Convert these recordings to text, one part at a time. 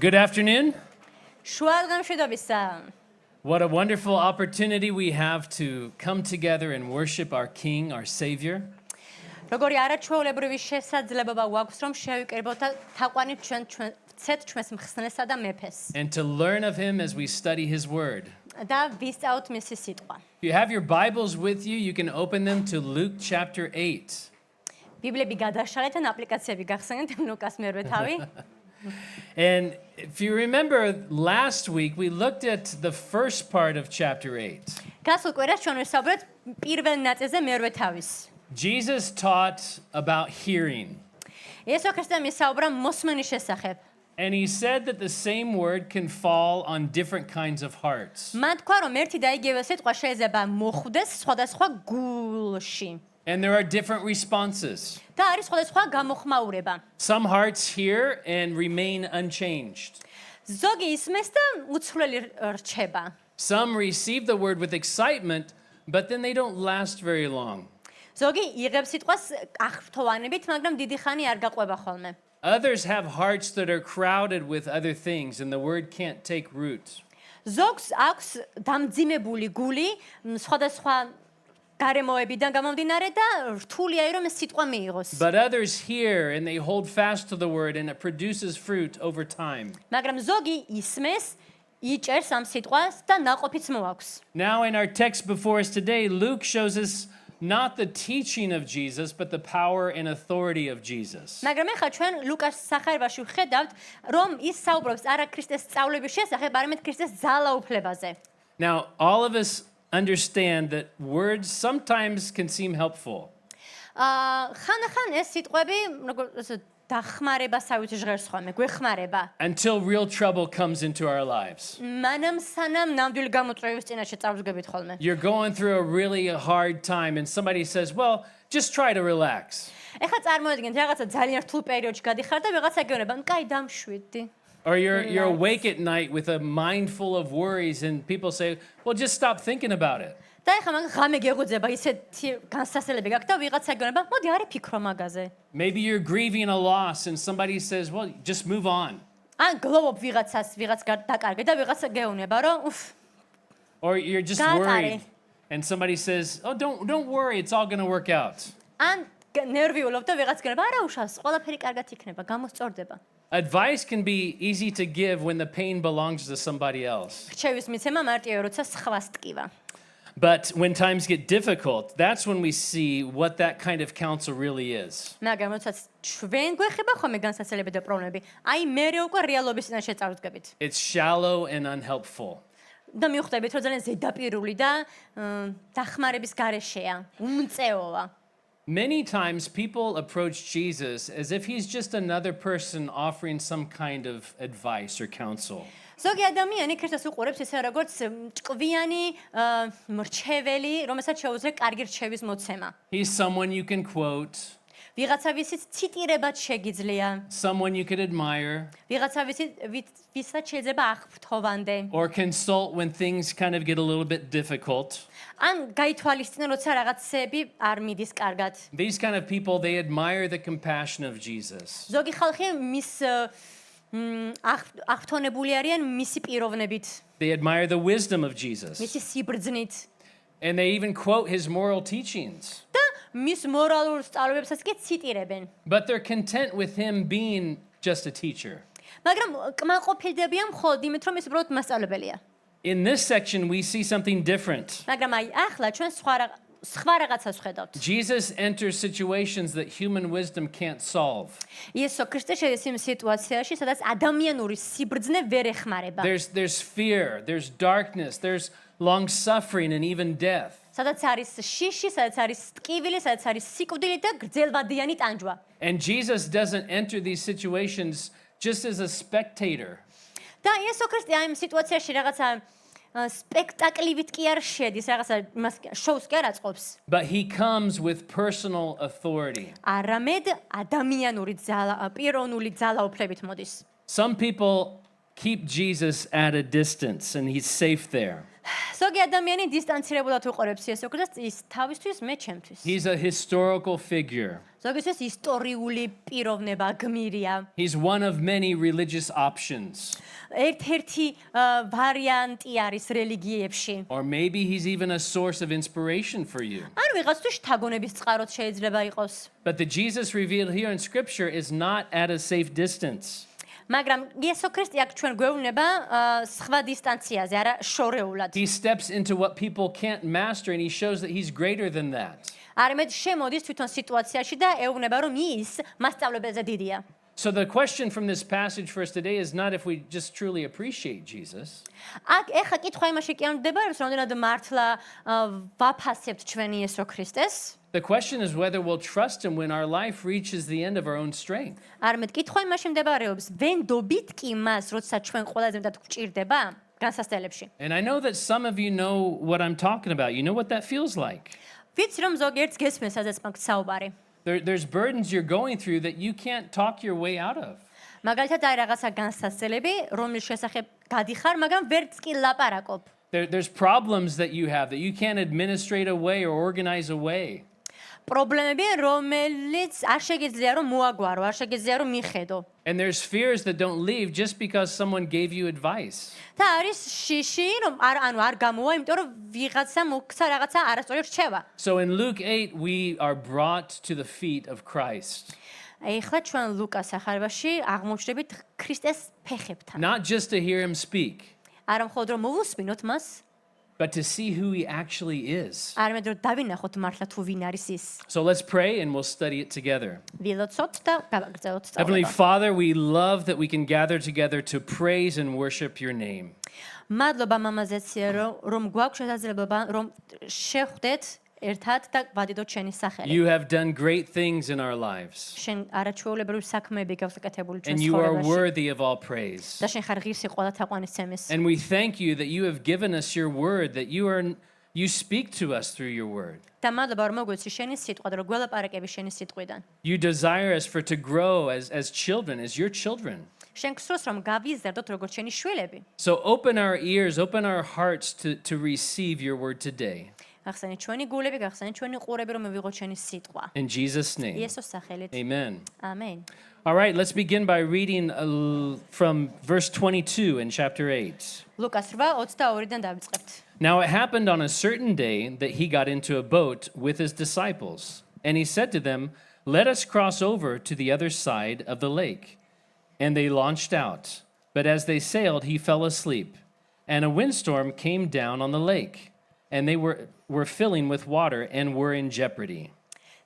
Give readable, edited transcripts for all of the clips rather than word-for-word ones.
Good afternoon. შუალღამშვიდობისა. What a wonderful opportunity we have to come together and worship our King, our Savior. როგორი არაჩვეულებრივი შესაძლებლობა გვაქვს, რომ შევიკრიბოთ და თაყვანით ვცეთ ჩვენს მხსნესა და მეფეს. And to learn of Him as we study His Word. და ვისწავლოთ მისი სიტყვა. If you have your Bibles with you, you can open them to Luke chapter 8. ბიბლები გადაშალეთ ან აპლიკაციები გახსენეთ ლუკას მერვე თავი. And if you remember, last week we looked at the first part of chapter 8. გასულ კვირას ჩვენ ვისაუბრეთ პირველ ნაწილზე მერვე თავის. Jesus taught about hearing. იესო ქრისტე მისაუბრა მოსმენის შესახებ. And He said that the same word can fall on different kinds of hearts. მან თქვა, რომ ერთი და იგივე სიტყვა შეიძლება მოხვდეს სხვადასხვა გულში. And there are different responses. და არის სხვადასხვა გამოხმაურება. Some hearts hear and remain unchanged. ზოგი ისმეს და უცვლელი რჩება. Some receive the word with excitement, but then they don't last very long. ზოგი იღებს სიტყვას აღფრთოვანებით, მაგრამ დიდი ხანი არ გაყვება ხოლმე. Others have hearts that are crowded with other things and the word can't take root. ზოგს აქვს დამძიმებული გული, სხვადასხვა გარემოებიდან გამომდინარე და რთულია რომ ეს სიტყვა მიიღოს. But others hear and they hold fast to the word and it produces fruit over time. მაგრამ ზოგი ისმეს, იჭერს ამ სიტყვას და ნაყოფიც მოაქვს. Now in our text before us today, Luke shows us not the teaching of Jesus, but the power and authority of Jesus. მაგრამ ეხლა ჩვენ ლუკას სახარებაში ვხედავთ, რომ ის საუბრობს არა ქრისტეს სწავლების შესახებ, არამედ ქრისტეს ძალაუფლებაზე. Now, all of us understand that words sometimes can seem helpful. ხან ეს სიტყვები როგორ დახმარებასავით ჟღერს ხოლმე, გვეხმარება. Until real trouble comes into our lives. მანამ სანამ ნამდვილი გამოწვევის წინაშე წავსდგებით ხოლმე. You're going through a really hard time and somebody says, well, just try to relax. ეხლა წარმოედგინეთ რაღაცა ძალიან რთულ პერიოდში გადიხარ და ვიღაცა გეუბნება, კაი დამშვიდი. Or you're awake at night with a mind full of worries and people say, well, just stop thinking about it. და ეხლა მაგ ღამე გეღუძება ისეთი განსასწრებელი გაქვს და ვიღაცა გეუბნება, მოდი არი ფიქრო მაგაზე. Maybe you're grieving a loss and somebody says, well, just move on. ან გლოვობ ვიღაცას, ვიღაც დაკარგე და ვიღაცა გეუბნება, რომ Or you're just worried and somebody says, oh, don't worry, it's all going to work out. ან ნერვიულობ და ვიღაც გეუბნება, არა უშავს, ყველაფერი კარგად იქნება, გამოსწორდება. Advice can be easy to give when the pain belongs to somebody else. რჩევის მიცემა მარტივია, როცა სხვას ტკივა. But when times get difficult, that's when we see what that kind of counsel really is. მაგრამ როდესაც ჩვენ გვეხება ხოლმე განსაცდელები და პრობლემები, აი მე უკვე რეალობის წინაშე წავსდგებით. It's shallow and unhelpful. და მივხვდებით, რომ ძალიან ზედაპირული და დახმარების გარეშეა, უმწეოა. Many times people approach Jesus as if he's just another person offering some kind of advice or counsel. ზოგი ადამიანი ქრისტეს უყურებს ისე როგორც ჭკვიანი მრჩეველი, რომელსაც შეუძლია კარგი რჩევის მოცემა. He's someone you can quote, ვიღაცა ვისიც ციტირებად შეგიძლია, someone you could admire, ვიღაცა ვისაც შეიძლება აღფრთოვანდე. or consult when things kind of get a little bit difficult. ან გაითვალისწინე, როცა რაღაცები არ მიდის კარგად. These kind of people, they admire the compassion of Jesus. ზოგი ხალხი მის აღფრთონებული არიან მისი პიროვნებით, They admire the wisdom of Jesus. მისი სიბრძნით And they even quote his moral teachings. და მის მორალურ სწავლებებსაც კი ციტირებენ. But they're content with him being just a teacher. მაგრამ კმაყოფილდებიან მხოლოდ იმით, რომ ის უბრალოდ მასწავლებელია. In this section, we see something different. მაგრამ აი ახლა ჩვენ სხვა რაღაცას ვხედავთ. Jesus enters situations that human wisdom can't solve. იესო ქრისტე შედის იმ სიტუაციაში, სადაც ადამიანური სიბრძნე ვერ ეხმარება. There's fear, there's darkness, there's long suffering and even death. სადაც არის შიში, სადაც არის ტკივილი, სადაც არის სიკვდილი და გრძელვადიანი ტანჯვა. And Jesus doesn't enter these situations just as a spectator. და იესო ქრისტე აი იმ სიტუაციაში რაღაცა სპექტაკლივით კი არ შედის, რაღაცა იმას შოუს კი არ აწყობს. But he comes with personal authority. არამედ ადამიანური პიროვნული ძალაუფლებით მოდის. Some people keep Jesus at a distance and he's safe there. ზოგი ადამიანი დისტანცირებულად უყურებს იესო ქრისტეს ის თავისთვის მე ჩემთვის. He's a historical figure. ზოგისთვის ისტორიული პიროვნება გმირია. He's one of many religious options. ერთ-ერთი ვარიანტი არის რელიგიებში. Or maybe he's even a source of inspiration for you. ან ვიღაცთვის შთაგონების წყაროც შეიძლება იყოს. But the Jesus revealed here in Scripture is not at a safe distance. მაგრამ იესო ქრისტე აქ ჩვენ გვეუბნება სხვა დისტანციაზე, არა შორეულად. He steps into what people can't master and he shows that he's greater than that. არამედ შემოდის თვითონ სიტუაციაში და ეუბნება, რომ ის მასწავლებელზე დიდია. So the question from this passage for us today is not if we just truly appreciate Jesus, აქ ეხა კითხვა იმაში კი ამდებარებს, რამდენად მართლა ვაფასებთ ჩვენ იესო ქრისტეს. the question is whether we'll trust him when our life reaches the end of our own strength. არამედ კითხვა იმაში მდებარეობს, ვენდობით კი მას, როცა ჩვენ ყველაზე მეტად გვჭირდება განსასწრებლებში. And I know that some of you know what I'm talking about. You know what that feels like. ვიცი რომ ზოგიერთს გესმის, სადაც მაგ საუბარი. There's burdens you're going through that you can't talk your way out of. მაგალითად აი რაღაცა განსასწრებელი, რომლის შესახებ გადიხარ, მაგრამ ვერც კი ლაპარაკობ. There's problems that you have that you can't administrate away or organize away. პრობლემები, რომელიც არ შეგიძლია რომ მოაგვარო, არ შეგიძლია რომ მიხედო. And there's fears that don't leave just because someone gave you advice. და არის შიში, რომ არ გამოვა, იმიტომ რომ ვიღაცა მოგცა რაღაცა არასწორი რჩევა. So in Luke 8, we are brought to the feet of Christ. ეხლა ჩვენ ლუკას ახალგაზრდობაში აღმოჩნდებით ქრისტეს ფეხებთან. Not just to hear him speak, არა მხოლოდ რომ მოვუსმინოთ მას, but to see who he actually is. არამედ რომ დავინახოთ მართლა თუ ვინ არის ის. So let's pray and we'll study it together. ვილოცოთ და გავაგრძელოთ Heavenly სწავლება. Father, we love that we can gather together to praise and worship your name. მადლობა მამაზეცია რომ გვაქვს შესაძლებლობა რომ შევხვდეთ ერთად და ვადიდოთ შენი სახელი. You have done great things in our lives, შენ არაჩვეულებრივი საქმეები გავსაკეთებული ჩვენ and you are ცხოვრებაში. worthy of all praise. და შენ ხარ ღირსი ყველა თაყვანისცემის. And we thank you that you have given us your word, that you speak to us through your word. და მადლობა რომ მოგვეცი შენი სიტყვა და რომ გველაპარაკები შენი სიტყვიდან. You desire us for to grow as children, as your children. შენ გსურს რომ გავიზარდოთ როგორც შენი შვილები. So open our ears, open our hearts to receive your word today. ახსენე ჩვენი გულები, გახსენე ჩვენი ყურები რომ მივიღოთ შენი სიტყვა. In Jesus' name, იესოს სახელით. amen. ამენ. All right, let's begin by reading from verse 22 in chapter 8. ლუკას 8:22-დან დავიწყებთ. Now it happened on a certain day that he got into a boat with his disciples, and he said to them, "Let us cross over to the other side of the lake." And they launched out. But as they sailed, he fell asleep, and a windstorm came down on the lake, and they were filling with water and were in jeopardy.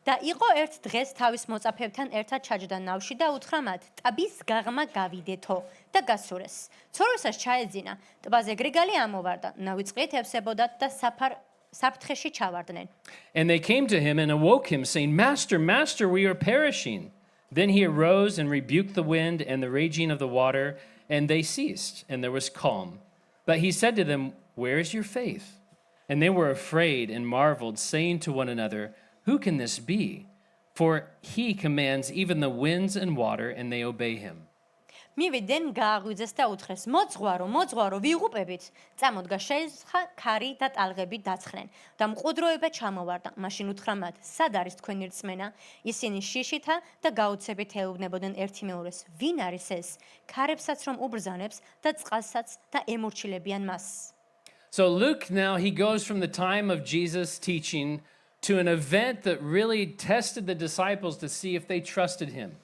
და იყო ერთ დღეს თავის მოწაფეებთან ერთად ჩაჯდა ნავში და უთხრა მათ: "ტბის გაღმა გავიდეთო" და გასურეს. ცორვისას ჩაეძინა, ტბაზე გრიგალი ამოვარდა, ნავი წყლით ევსებოდათ და საფრთხეში ჩავარდნენ. And they came to him and awoke him, saying, "Master, Master, we are perishing." Then he arose and rebuked the wind and the raging of the water, and they ceased, and there was calm. But he said to them, "Where is your faith?" And they were afraid and marveled, saying to one another, "Who can this be? For he commands even the winds and water, and they obey him." მივიდნენ გააღვიძეს და უთხრეს: მოძღვარო, ვიღუპებით. წამოდგა შეისხა ქარი და ტალღები დაცხნენ და მყუდროება ჩამოვარდა. მაშინ უთხრა მათ: "სად არის თქვენი რწმენა?" ისინი შიშითა და გაუცებით ეუბნებოდნენ ერთი მეორეს: "ვინ არის ეს? ქარებსაც რომ უბრძანებს და წყალსაც და ემორჩილებიან მას." So Luke now, he goes from the time of Jesus' teaching to an event that really tested the disciples to see if they trusted him.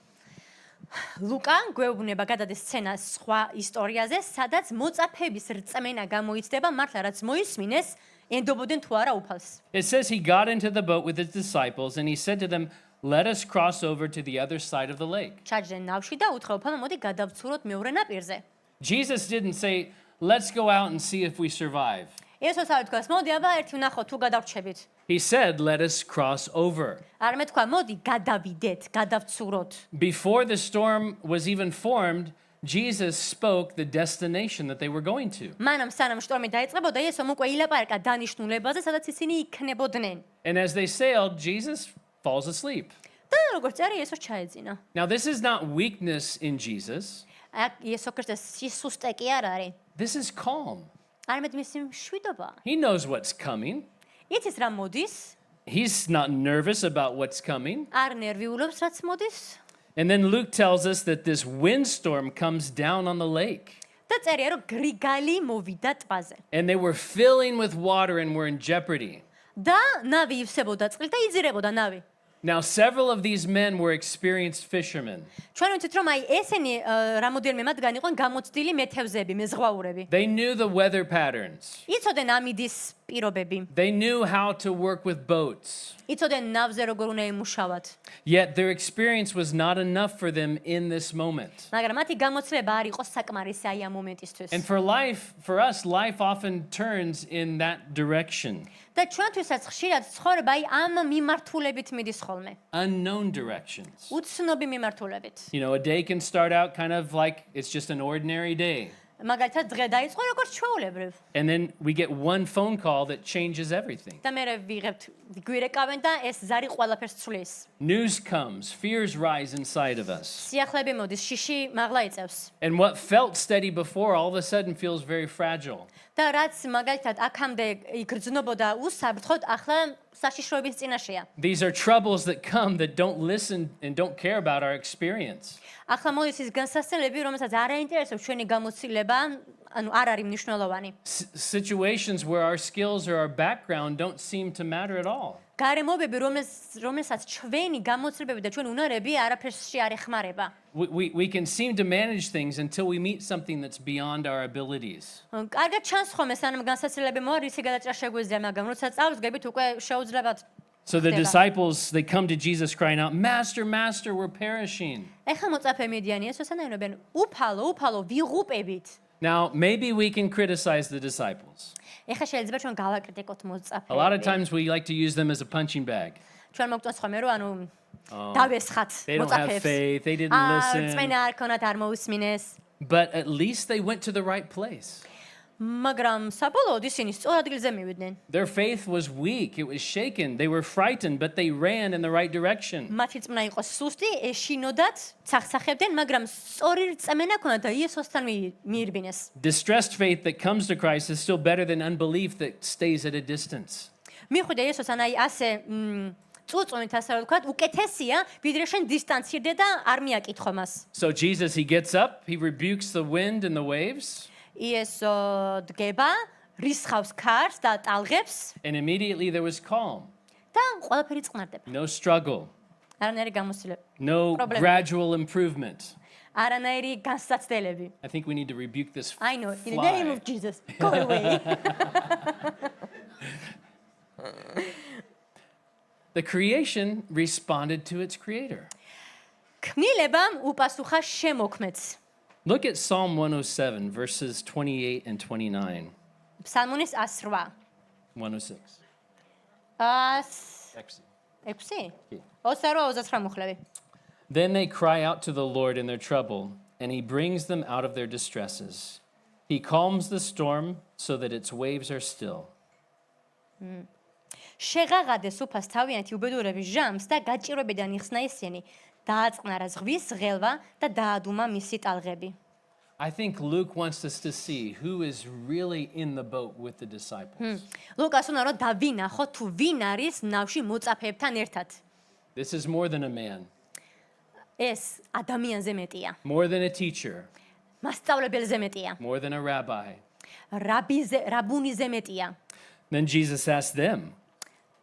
ლუკა გვეუბნება გადადის სცენას სხვა ისტორიაზე, სადაც მოწაფეების რწმენა გამოიცდება მართლა რაც მოისმინეს, ენდობოდნენ თუ არა უფალს. It says he got into the boat with his disciples and he said to them, "Let us cross over to the other side of the lake." ჩაჯდნენ ნავში და უთხრა უფალმა: "მოდი გადავცუროთ მეორე ნაპირზე." Jesus didn't say, "Let's go out and see if we survive." იესოს არ თქვას: "მოდი აბა ერთი ვნახოთ თუ გადავრჩებით." He said, "Let us cross over." არამედ თქვა: "მოდი გადავიდეთ, გადავცუროთ." Before the storm was even formed, Jesus spoke the destination that they were going to. მანამ სანამ შტორმი დაიწყებოდა, იესომ უკვე ილაპარაკა დანიშნულებაზე, სადაც ისინი იქნებოდნენ. And as they sailed, Jesus falls asleep. და როგორც წერია, იესოს ჩაეძინა. Now, this is not weakness in Jesus. აქ იესო ქრისტეს სისუსტე კი არ არის. This is calm. არამედ მისი მშვიდობა. He knows what's coming. იცის რა მოდის? He's not nervous about what's coming. არ ნერვიულობს რაც მოდის? And then Luke tells us that this windstorm comes down on the lake. და წერია რომ გრიგალი მოვიდა ტბაზე. And they were filling with water and were in jeopardy. და ნავი ივსებოდა წყლით და იძირებოდა ნავი. Now, several of these men were experienced fishermen. ჩვენ ვიცით რომ აი ესენი რამოდენიმე მათგანი იყვნენ გამოცდილი მეთევზეები, მეზღვაურები. They knew the weather patterns. იცოდნენ ამიდის პირობები. They knew how to work with boats. იცოდნენ ნავზე როგორ უნდა იმუშავათ. Yet their experience was not enough for them in this moment. მაგრამ მათი გამოცდილება არ იყო საკმარისი აი ამ მომენტისთვის. And for us, life often turns in that direction. და ჩვენთვისაც ხშირად ცხოვრება აი ამ მიმართულებით მიდის ხოლმე. Unknown directions. უცნობი მიმართულებით. You know, a day can start out kind of like it's just an ordinary day. მაგალითად დღე დაიწყო როგორც ჩვეულებრივ. And then we get one phone call that changes everything. და მე ვიღებთ გვირეკავენ და ეს ზარი ყველაფერს ცვლის. News comes, fears rise inside of us. სიახლეები მოდის, შიში მაღლა იწევს. And what felt steady before all of a sudden feels very fragile. და რაც მაგალითად აქამდე იგრძნობოდა უსაფრთხოდ, ახლა საშიშროების წინაშეა. These are troubles that come that don't listen and don't care about our experience. ახლა მოდის ის განსასწრებელი, რომელსაც არ აინტერესებს ჩვენი გამოცდილება, ანუ არ არის მნიშვნელოვანი. Situations where our skills or our background don't seem to matter at all. გარემოებები, რომელსაც ჩვენი გამოცდილებები და ჩვენ უნარები არაფერსში არ ეხმარება. We can seem to manage things until we meet something that's beyond our abilities. კარგად ჩანს ხოლმე სანამ განსასწრებელი მოარ, ისი გადაჭრა შეგვიძლია, მაგრამ როცა წავსგებით, უკვე შეუძლებათ. So the disciples, they come to Jesus crying out, Master, Master, we're perishing. ეხლა მოწაფე მედიანი ესოს ანაირობენ, უფალო, ვიღუპებით. Now, maybe we can criticize the disciples. ეხლა შეიძლება ჩვენ გავაკრიტიკოთ მოწაფეები. A lot of times we like to use them as a punching bag. ჩვენ მოგწონს ხოლმე რომ ანუ დავესხათ They don't have მოწაფეებს. faith, they didn't listen. წმენა არ ქონათ, არ მოусმინეს. But at least they went to the right place. მაგრამ საბოლოოდ ისინი სწორ ადგილზე მივიდნენ. Their faith was weak, it was shaken, they were frightened, but they ran in the right direction. მათი წმენა იყო სუსტი, ეშინოდათ, ცახცახებდნენ, მაგრამ სწორი წმენა ქონათ და იესოსთან მიირბინეს. Distressed faith that comes to Christ is still better than unbelief that stays at a distance. მიხვდა იესოსთან აი ასე წუწუნით ასე ვთქვათ, უკეთესია, ვიდრე შენ დისტანცირდე და არ მიაკითხო მას. So Jesus, he gets up, he rebukes the wind and the waves, იესო დგება, რისხავს ქარს და ტალღებს and immediately there was calm. და ყველაფერი წყნარდება. No struggle, არანაირი გამოსილება. no Problem. gradual improvement. არანაირი განსაცდელები. I think we need to rebuke this I know, in the name fly. of Jesus, go away. The creation responded to its creator. ქმნილებამ უპასუხა შემოქმედს. Look at Psalm 107, verses 28 and 29. ფსალმუნის 108. 106. 106? Actually. 28-29 მუხლები. Then they cry out to the Lord in their trouble, and he brings them out of their distresses. He calms the storm so that its waves are still. შეღაღადეს უფას თავიანთი უბედურების ჟამს და გაჭირვებიდან იხსნა ისინი. დააწყნარა ზღვის ღელვა და დაადუმა მისი ტალღები. I think Luke wants us to see who is really in the boat with the disciples. ლუკას უნდა რომ დავინახო თუ ვინ არის ნავში მოწაფეებთან ერთად. This is more than a man, ეს ადამიანზე მეტია. more than a teacher, მასწავლებელზე მეტია. more than a rabbi. რაბუნიზე მეტია. Then Jesus asked them,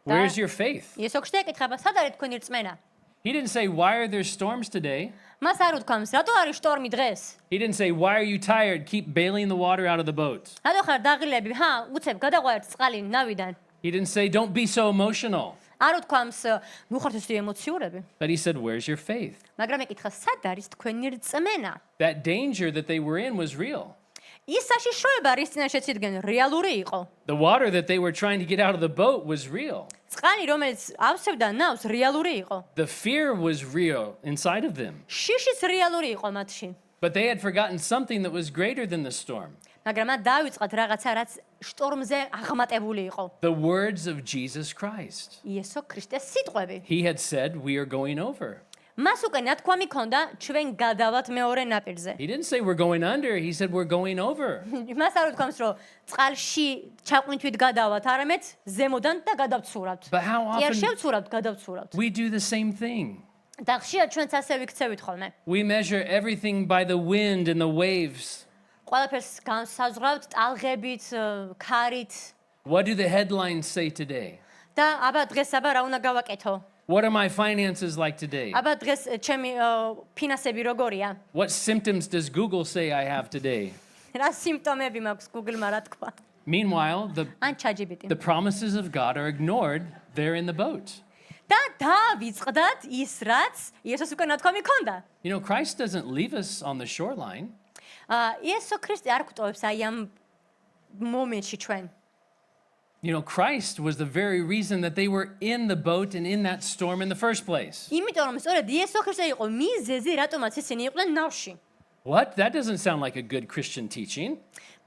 Where's your faith? იესო ქრისტე ეკითხება, სად არის თქვენი რწმენა? He didn't say, Why are there storms today? მას არ უთქვამს, რატო არის შტორმი დღეს? He didn't say, Why are you tired? Keep bailing the water out of the boat. რატო ხარ დაღილები? უცებ გადაყვარეთ წყალი ნავიდან. He didn't say, Don't be so emotional. არ უთქვამს, ნუ ხართ ისე ემოციურები. But he said, Where's your faith? მაგრამ ეკითხა, სად არის თქვენი რწმენა? That danger that they were in was real. ის საშიშროება, რის წინაშე წიდგენ, რეალური იყო. The water that they were trying to get out of the boat was real. წყალი, რომელიც ავსებდა ნავს, რეალური იყო. The fear was real inside of them. შიშიც რეალური იყო მათში. But they had forgotten something that was greater than the storm. მაგრამ მათ დაივიწყათ რაღაცა, რაც შტორმზე აღმატებული იყო. The words of Jesus Christ. იესო ქრისტეს სიტყვები. He had said, We are going over. მას უკვე ნათქვამი ქონდა ჩვენ გადავალთ მეორე ნაპირზე. He didn't say we're going under, he said we're going over. მას არ უთქვამს რომ წყალში ჩაყვნითვით გადავალთ, არამედ ზემოდან და გადავცურავთ. But how კი არ often შევცურავთ, გადავცურავთ. we do the same thing? და ხშირად ჩვენც ასე ვიქცევით ხოლმე. We measure everything by the wind and the waves. ყველაფერს განსაზღვრავთ ტალღებით, ქარით What do the headlines say today? და აბა დღეს აბა რა უნდა გავაკეთო? What are my finances like today? აბა დღეს ჩემი ფინანსები როგორია? What symptoms does Google say I have today? რა სიმპტომები მაქვს Google-მა რა თქვა? Meanwhile, ან ChatGPT. the promises of God are ignored. They're in the boat. და დავიწყდათ ის რაც იესოს უკვე ნათქვამი ქონდა. You know, Christ doesn't leave us on the shoreline. იესო ქრისტე არ გვტოვებს აი ამ მომენტში ჩვენ. You know, Christ was the very reason that they were in the boat and in that storm in the first place. იმიტომ რომ სწორედ იესო ქრისტე იყო მიზეზი, რატომაც ისინი იყვნენ ნავში. What? That doesn't sound like a good Christian teaching.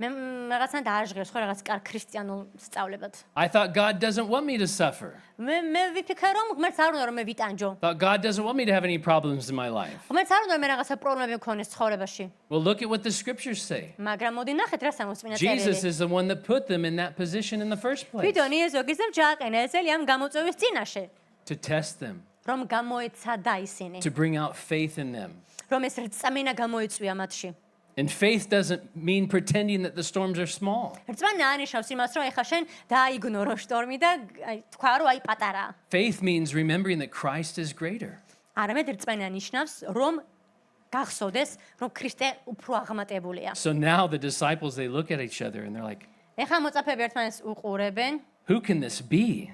მე რაღაცა დააჟღერს ხო რაღაც კარგ ქრისტიანულ სწავლებად. I thought God doesn't want me to suffer. მე ვიფიქრე რომ ღმერთს არ უნდა რომ მე ვიტანჯო. Thought God doesn't want me to have any problems in my life. ღმერთს არ უნდა მე რაღაცა პრობლემები მქონდეს ცხოვრებაში. Well, look at what the scriptures say. მაგრამ მოდი ნახეთ რა სამოსწინა Jesus წერილი. is the one that put them in that position in the first place. ვიდონ იესო გიზემ ჯაყენა ესელი ამ გამოწვევის წინაშე. To test them, რომ გამოეცადა ისინი. to bring out faith in them. რომ ეს რწმენა გამოიწვია მათში. And faith doesn't mean pretending that the storms are small. რწმენა ანიშნავს იმას, რომ ეხა შენ დააიგნორო შტორმი და თქვა რომ აი პატარაა. Faith means remembering that Christ is greater. არამედ რწმენა ნიშნავს, რომ გახსოვდეს, რომ ქრისტე უფრო აღმატებულია. So now the disciples, they look at each other and they're like, ეხა მოწაფეები ერთმანეთს უყურებენ. who can this be?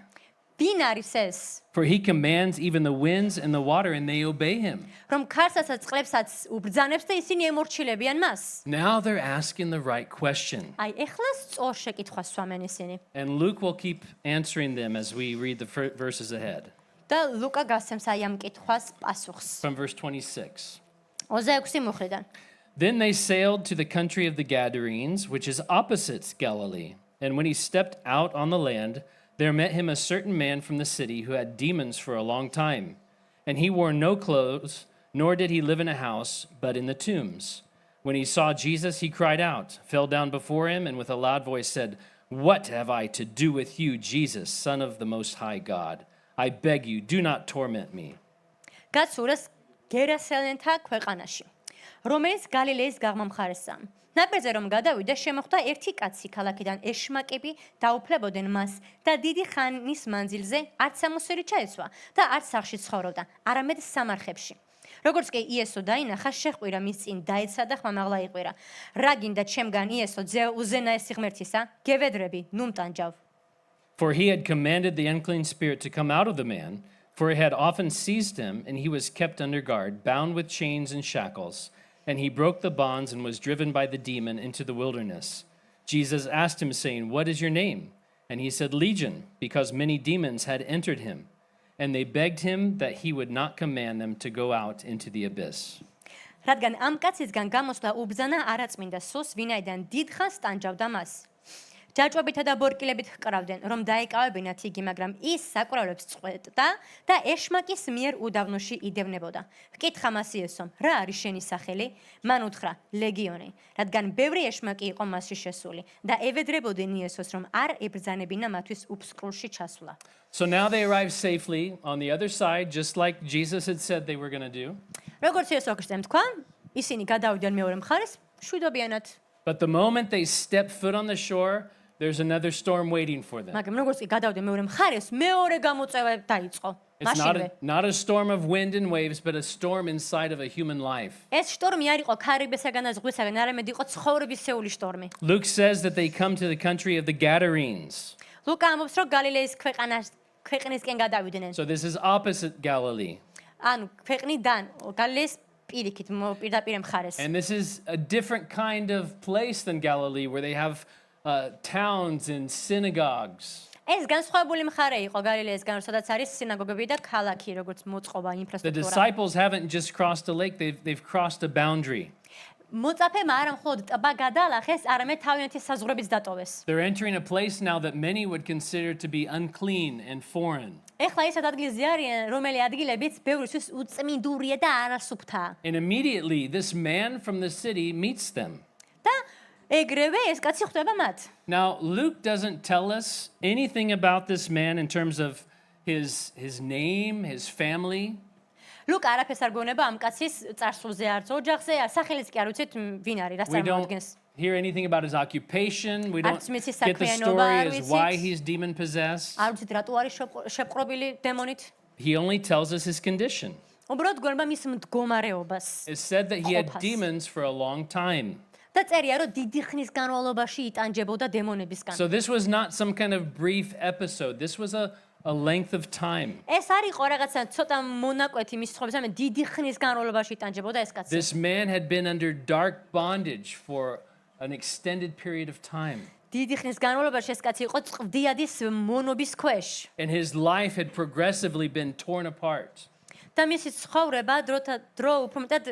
ვინ არის ეს? For he commands even the winds and the water and they obey him. რომ ქარსასაც წყლებსაც უბრძანებს და ისინი ემორჩილებიან მას. Now they're asking the right question. აი, ეხლა სწორ შეკითხვას სვამენ ისინი. And Luke will keep answering them as we read the verses ahead. და ლუკა გასცემს აი ამ კითხვას პასუხს. From verse 26. 26 მუხრიდან. Then they sailed to the country of the Gadarenes, which is opposite Galilee. And when he stepped out on the land, there met him a certain man from the city who had demons for a long time. And he wore no clothes, nor did he live in a house, but in the tombs. When he saw Jesus, he cried out, fell down before him, and with a loud voice said, "What have I to do with you, Jesus, Son of the Most High God? I beg you, do not torment me." გაცურეს გერასელენთა ქვეყანაში, რომელიც გალილეის გაღმამხარესაა. ნაპირზე რომ გადავიდა, შემოხვდა ერთი კაცი ქალაქიდან ეშმაკები დაუფლებოდნენ მას და დიდი ხანის მანძილზე არც სამოსერი ჩაეცვა და არც სახლში ცხოვრობდა, არამედ სამარხებში. როგორც კი იესო დაინახა, შეჰყვირა მის წინ დაეცა და ხმამაღლა იყვირა. რა გინდა ჩემგან იესო, ძე უზენაესი ღმერთისა, გევედრები, ნუ მტანჯავ. For he had commanded the unclean spirit to come out of the man, for it had often seized him, and he was kept under guard, bound with chains and shackles. And he broke the bonds and was driven by the demon into the wilderness. Jesus asked him, saying, "What is your name?" And he said, "Legion," because many demons had entered him. And they begged him that he would not command them to go out into the abyss. რადგან ამ კაცისგან გამოსვლა უბრძანა არაწმინდა სულს, ვინაიდან დიდხანს ტანჯავდა მას. ჯაჭვებითა და ბორკილებით ჰკრავდნენ, რომ დაეკავებინათ იგი, მაგრამ ის საკურავლებს წყვეტდა და ეშმაკის მიერ უდავნოში იდევნებოდა. ჰკითხა მას იესომ, რა არის შენი სახელი? მან უთხრა, ლეგიონი, რადგან ბევრი ეშმაკი იყო მასში შესული და ევედრებოდნენ იესოს, რომ არ ებრძანებინა მათთვის უფსკრულში ჩასვლა. So now they arrived safely on the other side, just like Jesus had said they were going to do. როგორც იესო ქრისტემ თქვა, ისინი გადავიდნენ მეორე მხარეს, შვიდობიანად. But the moment they stepped foot on the shore, there's another storm waiting for them. მაგრამ როგორც კი გადავდნენ მეორე მხარეს, მეორე გამოწვევა დაიწყო. It's მაშინვე. not a storm of wind and waves, but a storm inside of a human life. ეს შტორმი არ იყო ქარიბესაგან და ზღვისაგან, არამედ იყო ცხოვრებისეული შტორმი. Luke says that they come to the country of the Gadarenes. ლუკა ამბობს, რომ გალილეის ქვეყნისკენ გადავიდნენ. So this is opposite Galilee. ანუ ქვეყნიდან გალილეის პირიქით პირდაპირ მხარეს. And this is a different kind of place than Galilee where they have towns and synagogues. ეს განსხვავებული მხარე იყო გალილეისგან, სადაც არის სინაგოგები და ქალაქი, როგორც მოწყობა, The ინფრასტრუქტურა. disciples haven't just crossed a lake, they've crossed a boundary. მოწაფემა არა მხოლოდ ტბა გადაალახეს, არამედ თავიანთი საზღვრებიც დატოვეს. They're entering a place now that many would consider to be unclean and foreign. ეხლა ის ადგილზე არიან, რომელი ადგილებიც ბევრისთვის უწმინდურია და არასუფთაა. And immediately this man from the city meets them. და ეგრევე ეს კაცი ხვდება მათ. Now, Luke doesn't tell us anything about this man in terms of his name, his family. ლუკა არაფერს არ გვეუბნება ამ კაცის წარსულზე, არც ოჯახზე, სახელიც კი არ ვიცით ვინ არის, რაც We don't წარმოადგენს. hear anything about his occupation. We don't Არც მის get the საქმიანობა story არ as ვიცით. why he's demon possessed. არ ვიცით რატო არის შეპყრობილი დემონით. He only tells us his condition. უბრალოდ გვეუბნება მის მდგომარეობას. It's said that he had ყოფას. demons for a long time. და წერია, რომ დიდი ხნის განმავლობაში იტანჯებოდა დემონებისგან. So this was not some kind of brief episode. This was a length of time. ეს არ იყო რაღაცა ცოტა მონაკვეთი მის ცხოვრებაზე, მე დიდი ხნის განმავლობაში იტანჯებოდა ეს კაცი. This man had been under dark bondage for an extended period of time. დიდი ხნის განმავლობაში ეს კაცი იყო წვდიადის მონობის ქვეშ. And his life had progressively been torn apart. და მისი ცხოვრება დრო უფრო მეტად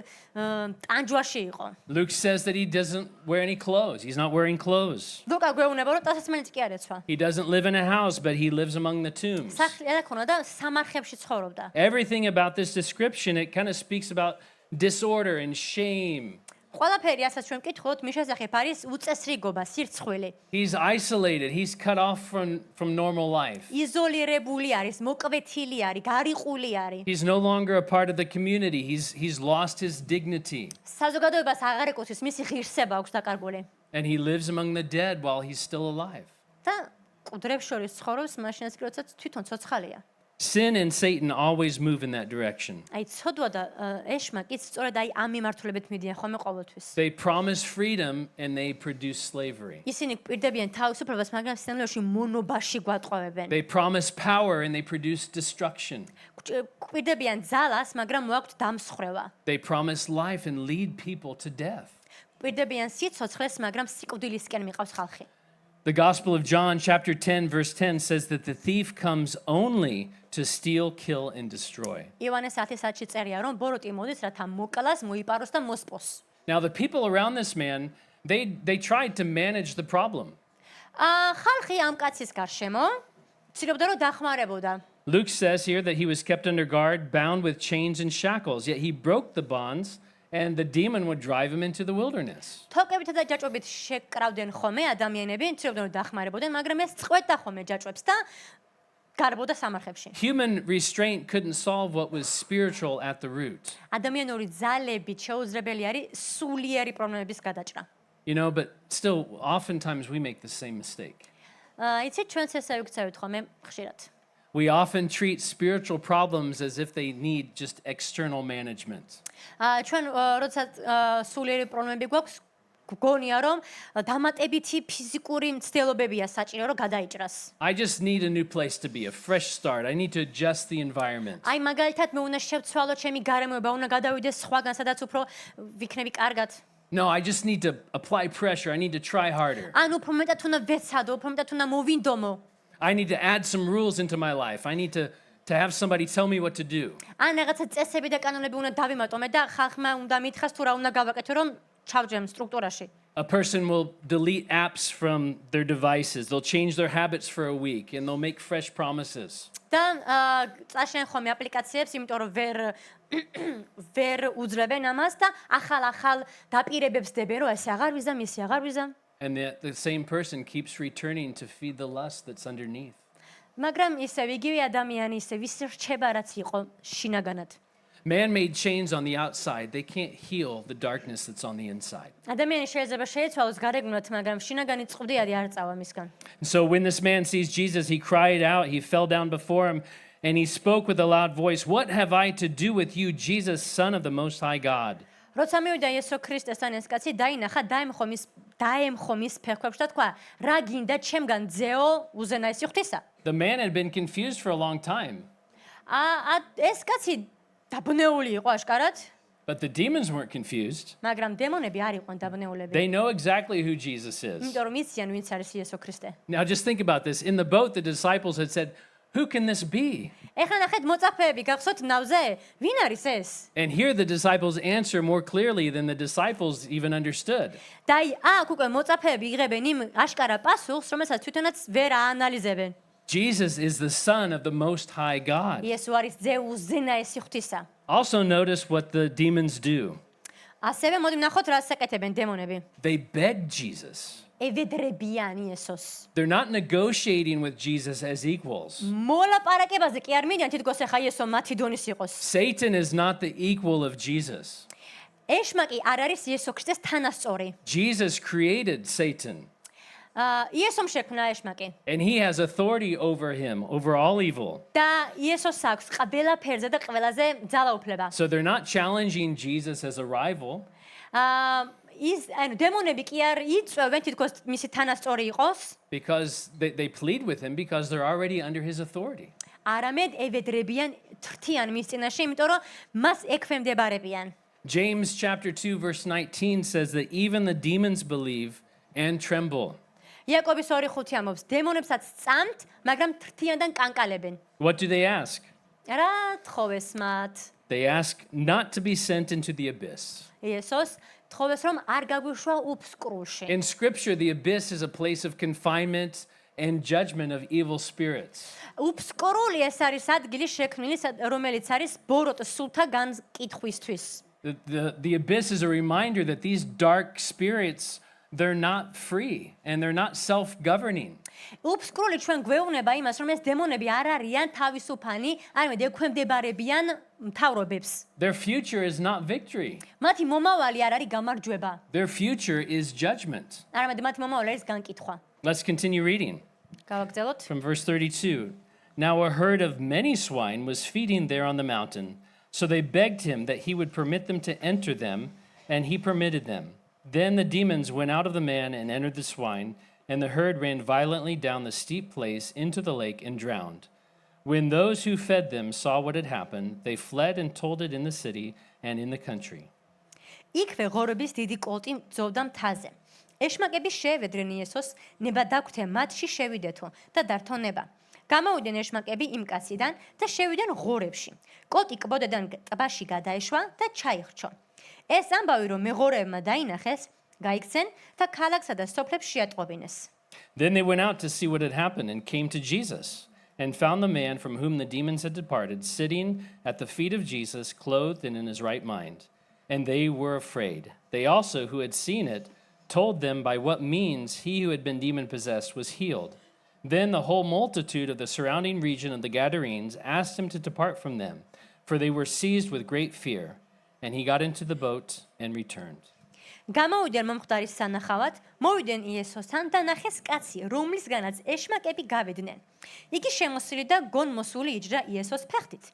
ტანჯვაში იყო. Luke says that he doesn't wear any clothes. He's not wearing clothes. ლუკა გვეუბნება, რომ ტანსაცმელიც კი არ ეცვა. He doesn't live in a house, but he lives among the tombs. სახლი არ ქონა და სამარხებში ცხოვრობდა. Everything about this description, it kind of speaks about disorder and shame. ყველაფერი, ასაც ჩვენ ვკითხოთ, მის შესახებ არის უწესრიგობა, სირცხვილი. He's isolated. He's cut off from normal life. იზოლირებული არის, მოკვეთილი არის, გარიყული არის. He's no longer a part of the community. He's lost his dignity. საზოგადოებას აღარ ეკუთვნის, მისი ღირსება აქვს დაკარგული. And he lives among the dead while he's still alive. და მკვდრებს შორის ცხოვრობს, მაშინაც კი როდესაც თვითონ ცოცხალია. Sin and Satan always move in that direction. აი ცოდვა და ეშმა კი სწორედ აი ამ მიმართულებით მიდიან ხოლმე ყოველთვის. They promise freedom and they produce slavery. ისინი გვპირდებიან თავისუფლებას, მაგრამ სინამდვილეში მონობაში გვატყოვებენ. They promise power and they produce destruction. გვპირდებიან ძალას, მაგრამ მოაქვთ დამსხრევა. They promise life and lead people to death. გვპირდებიან სიცოცხლეს, მაგრამ სიკვდილისკენ მიყავს ხალხი. The Gospel of John, chapter 10, verse 10 says that the thief comes only to steal, kill, and destroy. ივანეს 10:10-ში წერია, რომ ბოროტი მოდის, რათა მოკლას, მოიპაროს და მოსპოს. Now, the people around this man, they tried to manage the problem. ხალხი ამ კაცის გარშემო ცდილობდა, რომ დახმარებოდა. Luke says here that he was kept under guard, bound with chains and shackles, yet he broke the bonds, and the demon would drive him into the wilderness. თოკებითა და ჯაჭვებით შეკრავდნენ ხოლმე ადამიანები, ცდილობდნენ, რომ დახმარებოდნენ, მაგრამ ეს წყვეტდა ხოლმე ჯაჭვებს და გარბოდა სამარხებში. Human restraint couldn't solve what was spiritual at the root. ადამიანური ძალებით შეუძლებელი არის სულიერი პრობლემების გადაჭრა. You know, but still, oftentimes we make the same mistake. იცით, ჩვენც ესე ვიქცევით ხოლმე ხშირად. We often treat spiritual problems as if they need just external management. ჩვენ როდესაც სულიერი პრობლემები გვაქვს, გგონია რომ დამატებითი ფიზიკური მცდელობებია საჭირო რომ გადაიჭრას. I just need a new place to be, a fresh start. I need to adjust the environment. აი მაგალითად მე უნდა შევცვალო ჩემი გარემოება, უნდა გადავიდე სხვაგან, სადაც უფრო ვიქნები კარგად. No, I just need to apply pressure. I need to try harder. ან უფრო მეტად უნდა ვეცადო, უფრო მეტად უნდა მოვინდომო. I need to add some rules into my life. I need to have somebody tell me what to do. ან რაღაცა წესები და კანონები უნდა დავიმატომე და ხალხმა უნდა მითხრას თუ რა უნდა გავაკეთო, რომ ჩავჯემ სტრუქტურაში. A person will delete apps from their devices. They'll change their habits for a week and they'll make fresh promises. და წაშენ ხოლმე აპლიკაციებს, იმიტომ რომ ვერ უძლებენ ამას და ახალ დაპირებებს დებენ, რომ ესე აღარ ვიზამ, ისე აღარ ვიზამ. And the same person keeps returning to feed the lust that's underneath. მაგრამ ისევ იგივე ადამიანი ისევ ის რჩება, რაც იყო შინაგანად. Man-made chains on the outside, they can't heal the darkness that's on the inside. ადამიანი შეიძლება შეიცვალოს გარეგნულად, მაგრამ შინაგანი წვდიადი არ წავა მისგან. And so when this man sees Jesus, he cried out, he fell down before him, and he spoke with a loud voice, "What have I to do with you, Jesus, Son of the Most High God?" როცა მივიდა იესო ქრისტესთან ეს კაცი, დაინახა, დაემხო მის ფეხებში და თქვა, რა გინდა ჩემგან ძეო უზენაესი ღვთისა? The man had been confused for a long time, ეს კაცი დაბნეული იყო აშკარად, but the demons weren't confused. მაგრამ დემონები არ იყვნენ დაბნეულები. They know exactly who Jesus is. იმიტომ რომ იციან ვინც არის იესო ქრისტე. Now just think about this. In the boat, the disciples had said, "Who can this be?" ეხლა ნახეთ მოწაფეები გახსოვთ ნავზე? ვინ არის ეს? And here the disciples answer more clearly than the disciples even understood. და აი აქ უკვე მოწაფეები იღებენ იმ აშკარა პასუხს, რომელსაც თვითონაც ვერ აანალიზებენ. Jesus is the Son of the Most High God. იესო არის ძეუს ზენაესი ღვთისა. Also, notice what the demons do. ასევე მოდი ვნახოთ რა საკეთებენ დემონები. They beg Jesus. ევედრებიან იესოს. They're not negotiating with Jesus as equals. მოლაპარაკებაზე კი არ მიდიან თითქოს ახლა იესო მათი დონის იყოს. Satan is not the equal of Jesus. ეშმაკი არ არის იესო ქრისტეს თანასწორი. Jesus created Satan, იესომ შექმნა ეშმაკი. and he has authority over him, over all evil. და იესოს აქვს ყველაფერზე და ყველაზე ძალაუფლება. So they're not challenging Jesus as a rival. ის დემონები კი არ იწვევენ თითქოს მისი თანასწორი იყოს. Because they plead with him because they're already under his authority. არამედ ევედრებიან თრთიან მის წინაშე, იმიტომ რომ მას ექვემდებარებიან. James chapter 2 verse 19 says that even the demons believe and tremble. იაკობის 2:5 ამბობს, დემონებსაც წამთ, მაგრამ თრთიან და კანკალებენ. What do they ask? რა თხოვეს მათ? They ask not to be sent into the abyss. იესოს თხოვეს რომ არ გაგვიშვა უფსკრულში. In scripture, the abyss is a place of confinement and judgment of evil spirits. უფსკრული ეს არის ადგილი შექმნილი, რომელიც არის ბოროტ სულთა განკითხვისთვის. The abyss is a reminder that these dark spirits, they're not free and they're not self-governing. უფსკრული ჩვენ გვეუბნება იმას, რომ ეს დემონები არ არიან თავისუფანი, არამედ ექვემდებარებიან მთავრობებს. Their future is not victory. მათი მომავალი არ არის გამარჯვება, Their future is judgment. არამედ მათი მომავალი არის განკითხვა. Let's continue reading გავაგრძელოთ. from verse 32. Now a herd of many swine was feeding there on the mountain. So they begged him that he would permit them to enter them, and he permitted them. Then the demons went out of the man and entered the swine, and the herd ran violently down the steep place into the lake and drowned. When those who fed them saw what had happened, they fled and told it in the city and in the country. იქვე ღორების დიდი კოლტი ძოვდა მთაზე. ეშმაკები შეევედრენ იესოს, ნება დაგვთე მათში შევიდეთო და დართო ნება. გამოვიდნენ ეშმაკები იმ კაციდან და შევიდნენ ღორებში. კოლტი კბოდედან ტბაში გადაეშვა და ჩაიხრჩო. ეს ამბავი რომ მეღორეებმა დაინახეს, გაიქცენ და ქალაქსა და სოფლებს შეატყობინეს. Then they went out to see what had happened and came to Jesus and found the man from whom the demons had departed sitting at the feet of Jesus, clothed and in his right mind. And they were afraid. They also, who had seen it, told them by what means he who had been demon-possessed was healed. Then the whole multitude of the surrounding region of the Gadarenes asked him to depart from them, for they were seized with great fear. And he got into the boat and returned. გამოვიდნენ მომხდარის სანახავად, მოვიდნენ იესოსთან და ნახეს კაცი, რომლისგანაც ეშმაკები გავედნენ. იგი შემოსილი და გონმოსული იჯდა იესოს ფეხით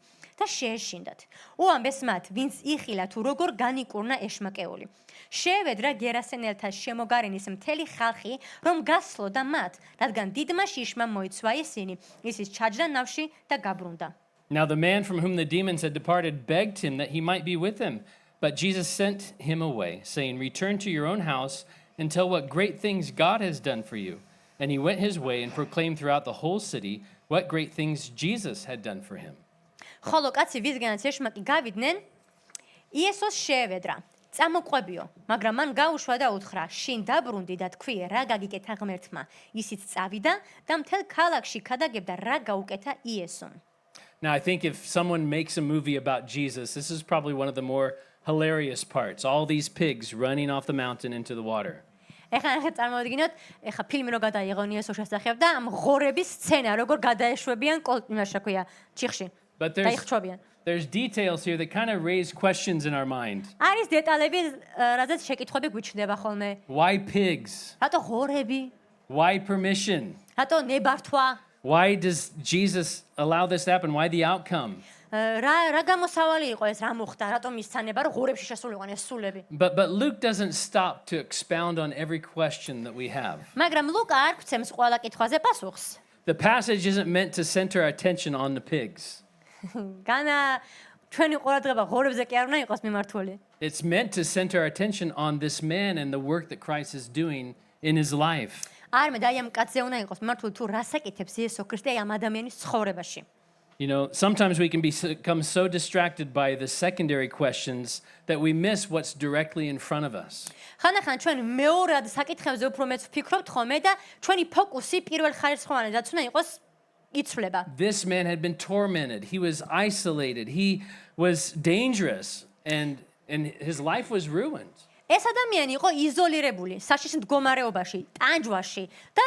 და შეეშინდათ. უამბეს მათ, ვინც იხილა თუ როგორ განიკურნა ეშმაკეული. შეევედრა გერასენელთა შემოგარენის მთელი ხალხი, რომ გასლოდა მათ, რადგან დიდმა შიშმა მოიცვა ისინი, ისიც ჩაჯდა ნავში და გაბრუნდა. Now the man from whom the demons had departed begged him that he might be with him. But Jesus sent him away, saying, Return to your own house and tell what great things God has done for you. And he went his way and proclaimed throughout the whole city what great things Jesus had done for him. ხოლო კაცი ვისგანაც ეშმაკი გავიდნენ, იესოს შეევედრა. წამოყვებიო, მაგრამ მან გაუშვა და უთხრა, შინ დაბრუნდი და თქვი, რა გაგიკეთა ღმერთმა. ისიც წავიდა და მთელ ქალაქში ქადაგებდა რა გაუკეთა იესომ. Now I think if someone makes a movie about Jesus, this is probably one of the more hilarious parts. All these pigs running off the mountain into the water. ეხლა წარმოვიდგინოთ, ეხლა ფილმი რო გადაიღონ იესოს შესახებ და ამ ღორების სცენა როგორ გადაეშვებიან იმაში, რა ქვია, ჩიხში. But დაიხჩობიან. there's details here that kind of raise questions in our mind. არის დეტალები, რაზეც შეკითხვები გვიჩნდება ხოლმე. Why pigs? რატო ღორები? Why permission? რატო ნებართვა? Why does Jesus allow this to happen? Why the outcome? რა გამოსავალი იყო ეს, რა მოხდა, რატომ მისცანება რომ ღორებში შესულიყვნენ ეს სულები? But Luke doesn't stop to expound on every question that we have. მაგრამ ლუკა არ გვცემს ყველა კითხვაზე პასუხს. The passage isn't meant to center our attention on the pigs. განა ჩვენი ყურადღება ღორებზე კი არ უნდა იყოს მიმართული. It's meant to center our attention on this man and the work that Christ is doing in his life. არამედ აი ამ კაცზე უნდა იყოს მიმართული თუ რას აკეთებს იესო ქრისტე ამ ადამიანის ცხოვრებაში. You know, sometimes we can become so distracted by the secondary questions that we miss what's directly in front of us. ხანახან ჩვენ მეორად საკითხებზე უფრო მეც ვფიქრობთ ხოლმე და ჩვენი ფოკუსი პირველ ხარისხოვანადაც უნდა იყოს იცვლება. This man had been tormented. He was isolated. He was dangerous and his life was ruined. ეს ადამიანი იყო იზოლირებული, საშიში მდგომარეობაში, ტანჯვაში და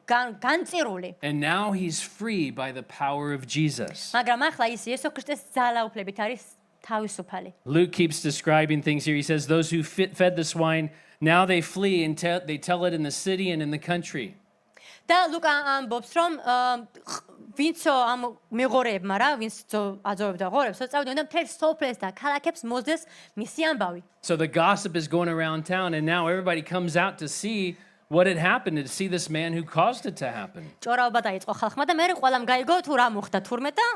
განწირული. And now he's free by the power of Jesus. მაგრამ ახლა ის იესო ქრისტეს ძალაუფლებით არის თავისუფალი. Luke keeps describing things here. He says, those who fed the swine, now they flee and they tell it in the city and in the country. და ლუკა ამბობს, რომ ვინცო ამ მეღორეებმა რა, ვინც აძოვებდა ღორებს, წავიდნენ და მთელ სოფლებს და ქალაქებს მოსდეს მისი ამბავი. So the gossip is going around town, and now everybody comes out to see what had happened, to see this man who caused it to happen. ჭორაობა დაიწყო ხალხმა და მე ყველამ გაიგო თუ რა მოხდა თურმე და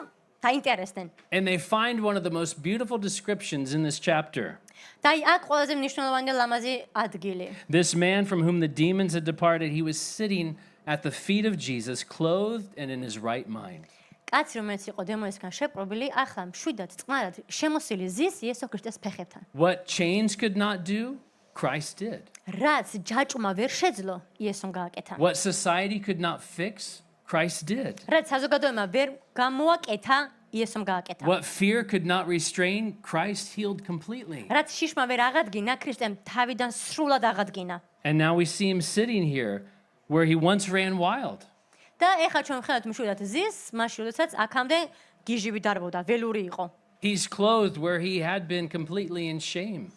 დაინტერესდნენ. And they find one of the most beautiful descriptions in this chapter. და აქ ყველაზე მნიშვნელოვანი და ლამაზი ადგილი. This man from whom the demons had departed, he was sitting at the feet of Jesus, clothed and in his right mind. კაცი რომელიც იყო დემონისგან შეპყრობილი, ახლა მშვიდად წყნარად შემოსილი ზის იესო ქრისტეს ფეხებთან. What chains could not do, Christ did. რაც ჯაჭვმა ვერ შეძლო, იესომ გააკეთა. What society could not fix, Christ did. რაც საზოგადოებამ ვერ გამოაკეთა, იესომ გააკეთა. What fear could not restrain, Christ healed completely. რაც შიშმა ვერ აღადგინა, ქრისტემ თავიდან სრულად აღადგინა. And now we see him sitting here where he once ran wild. და ეხლა ჩვენ ვხედავთ მშვიდად ზის, მაშინ როდესაც აქამდე გიჟივი დარბოდა, ველური იყო. He's clothed where he had been completely in shame.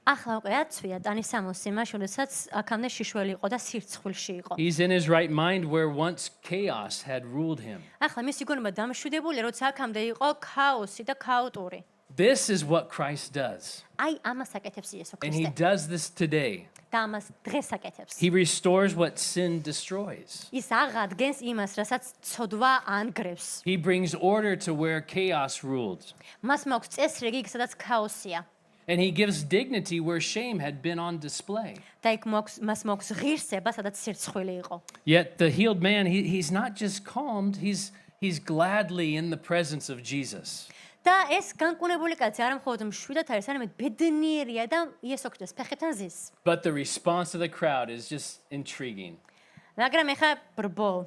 ახლა უკვე აცვია ტანისამოსი, მაშინ როდესაც აქამდე შიშველი იყო და სირცხვილში იყო. He's in his right mind where once chaos had ruled him. ახლა მისი გონება დამშვიდებული, როცა აქამდე იყო ქაოსი და ქაოტური. This is what Christ does. აი ამას აკეთებს იესო And he ქრისტე. does this today. და ამას დღეს აკეთებს. He restores what sin destroys. ის აღადგენს იმას, რასაც ცოდვა ანგრევს. He brings order to where chaos ruled. მას მაქვს წესრიგი, იქ სადაც ქაოსია. And he gives dignity where shame had been on display. და იქ მას მაქვს ღირსება, სადაც სირცხვილი იყო. Yet the healed man, he's not just calmed, he's gladly in the presence of Jesus. და ეს განკუნებული კაცი არ მხოლოდ მშვიდად არის, არამედ ბედნიერია და იესო ქრისტეს ფეხებთან ზის. But the response of the crowd is just intriguing. მაგრამ ეხა ბრბო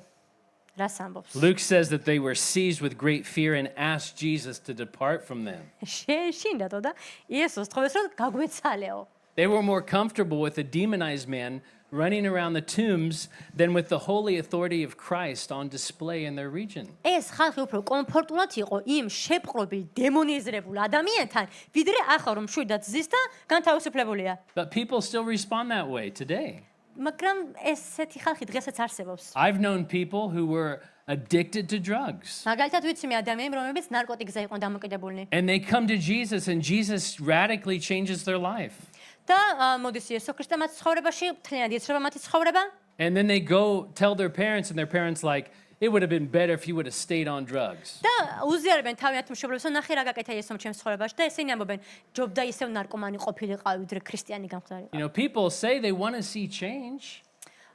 რას ამბობს? Luke says that they were seized with great fear and asked Jesus to depart from them. შეშინდათო და იესოს თხოვეს რომ გაგვეცალეო. They were more comfortable with a demonized man running around the tombs than with the holy authority of Christ on display in their region. ეს ხალხი უფრო კომფორტულად იყო იმ შეპყრობილ დემონიზირებულ ადამიანთან, ვიდრე ახლა რომ მშვიდად ზის და განთავისუფლებულია. But people still respond that way today. მაგრამ ესეთი ხალხი დღესაც არსებობს. I've known people who were addicted to drugs. მაგალითად ვიცი მე ადამიანები, რომლებიც ნარკოტიკზე იყვნენ დამოკიდებულნი. And they come to Jesus and Jesus radically changes their life. და მოდის იესო ქრისტე მათ ცხოვრებაში, მთლიანად იცრება მათი ცხოვრება. And then they go tell their parents and their parents like, it would have been better if you would have stayed on drugs. და უზიარებენ თავიანთ მშობლებს, რომ ნახე რა გაკეთა იესომ ჩემს ცხოვრებაში და ესენი ამბობენ, ჯობდა ისევ ნარკომანი ყოფილიყავი, ვიდრე ქრისტიანი გამხდარიყავი. You know, people say they want to see change.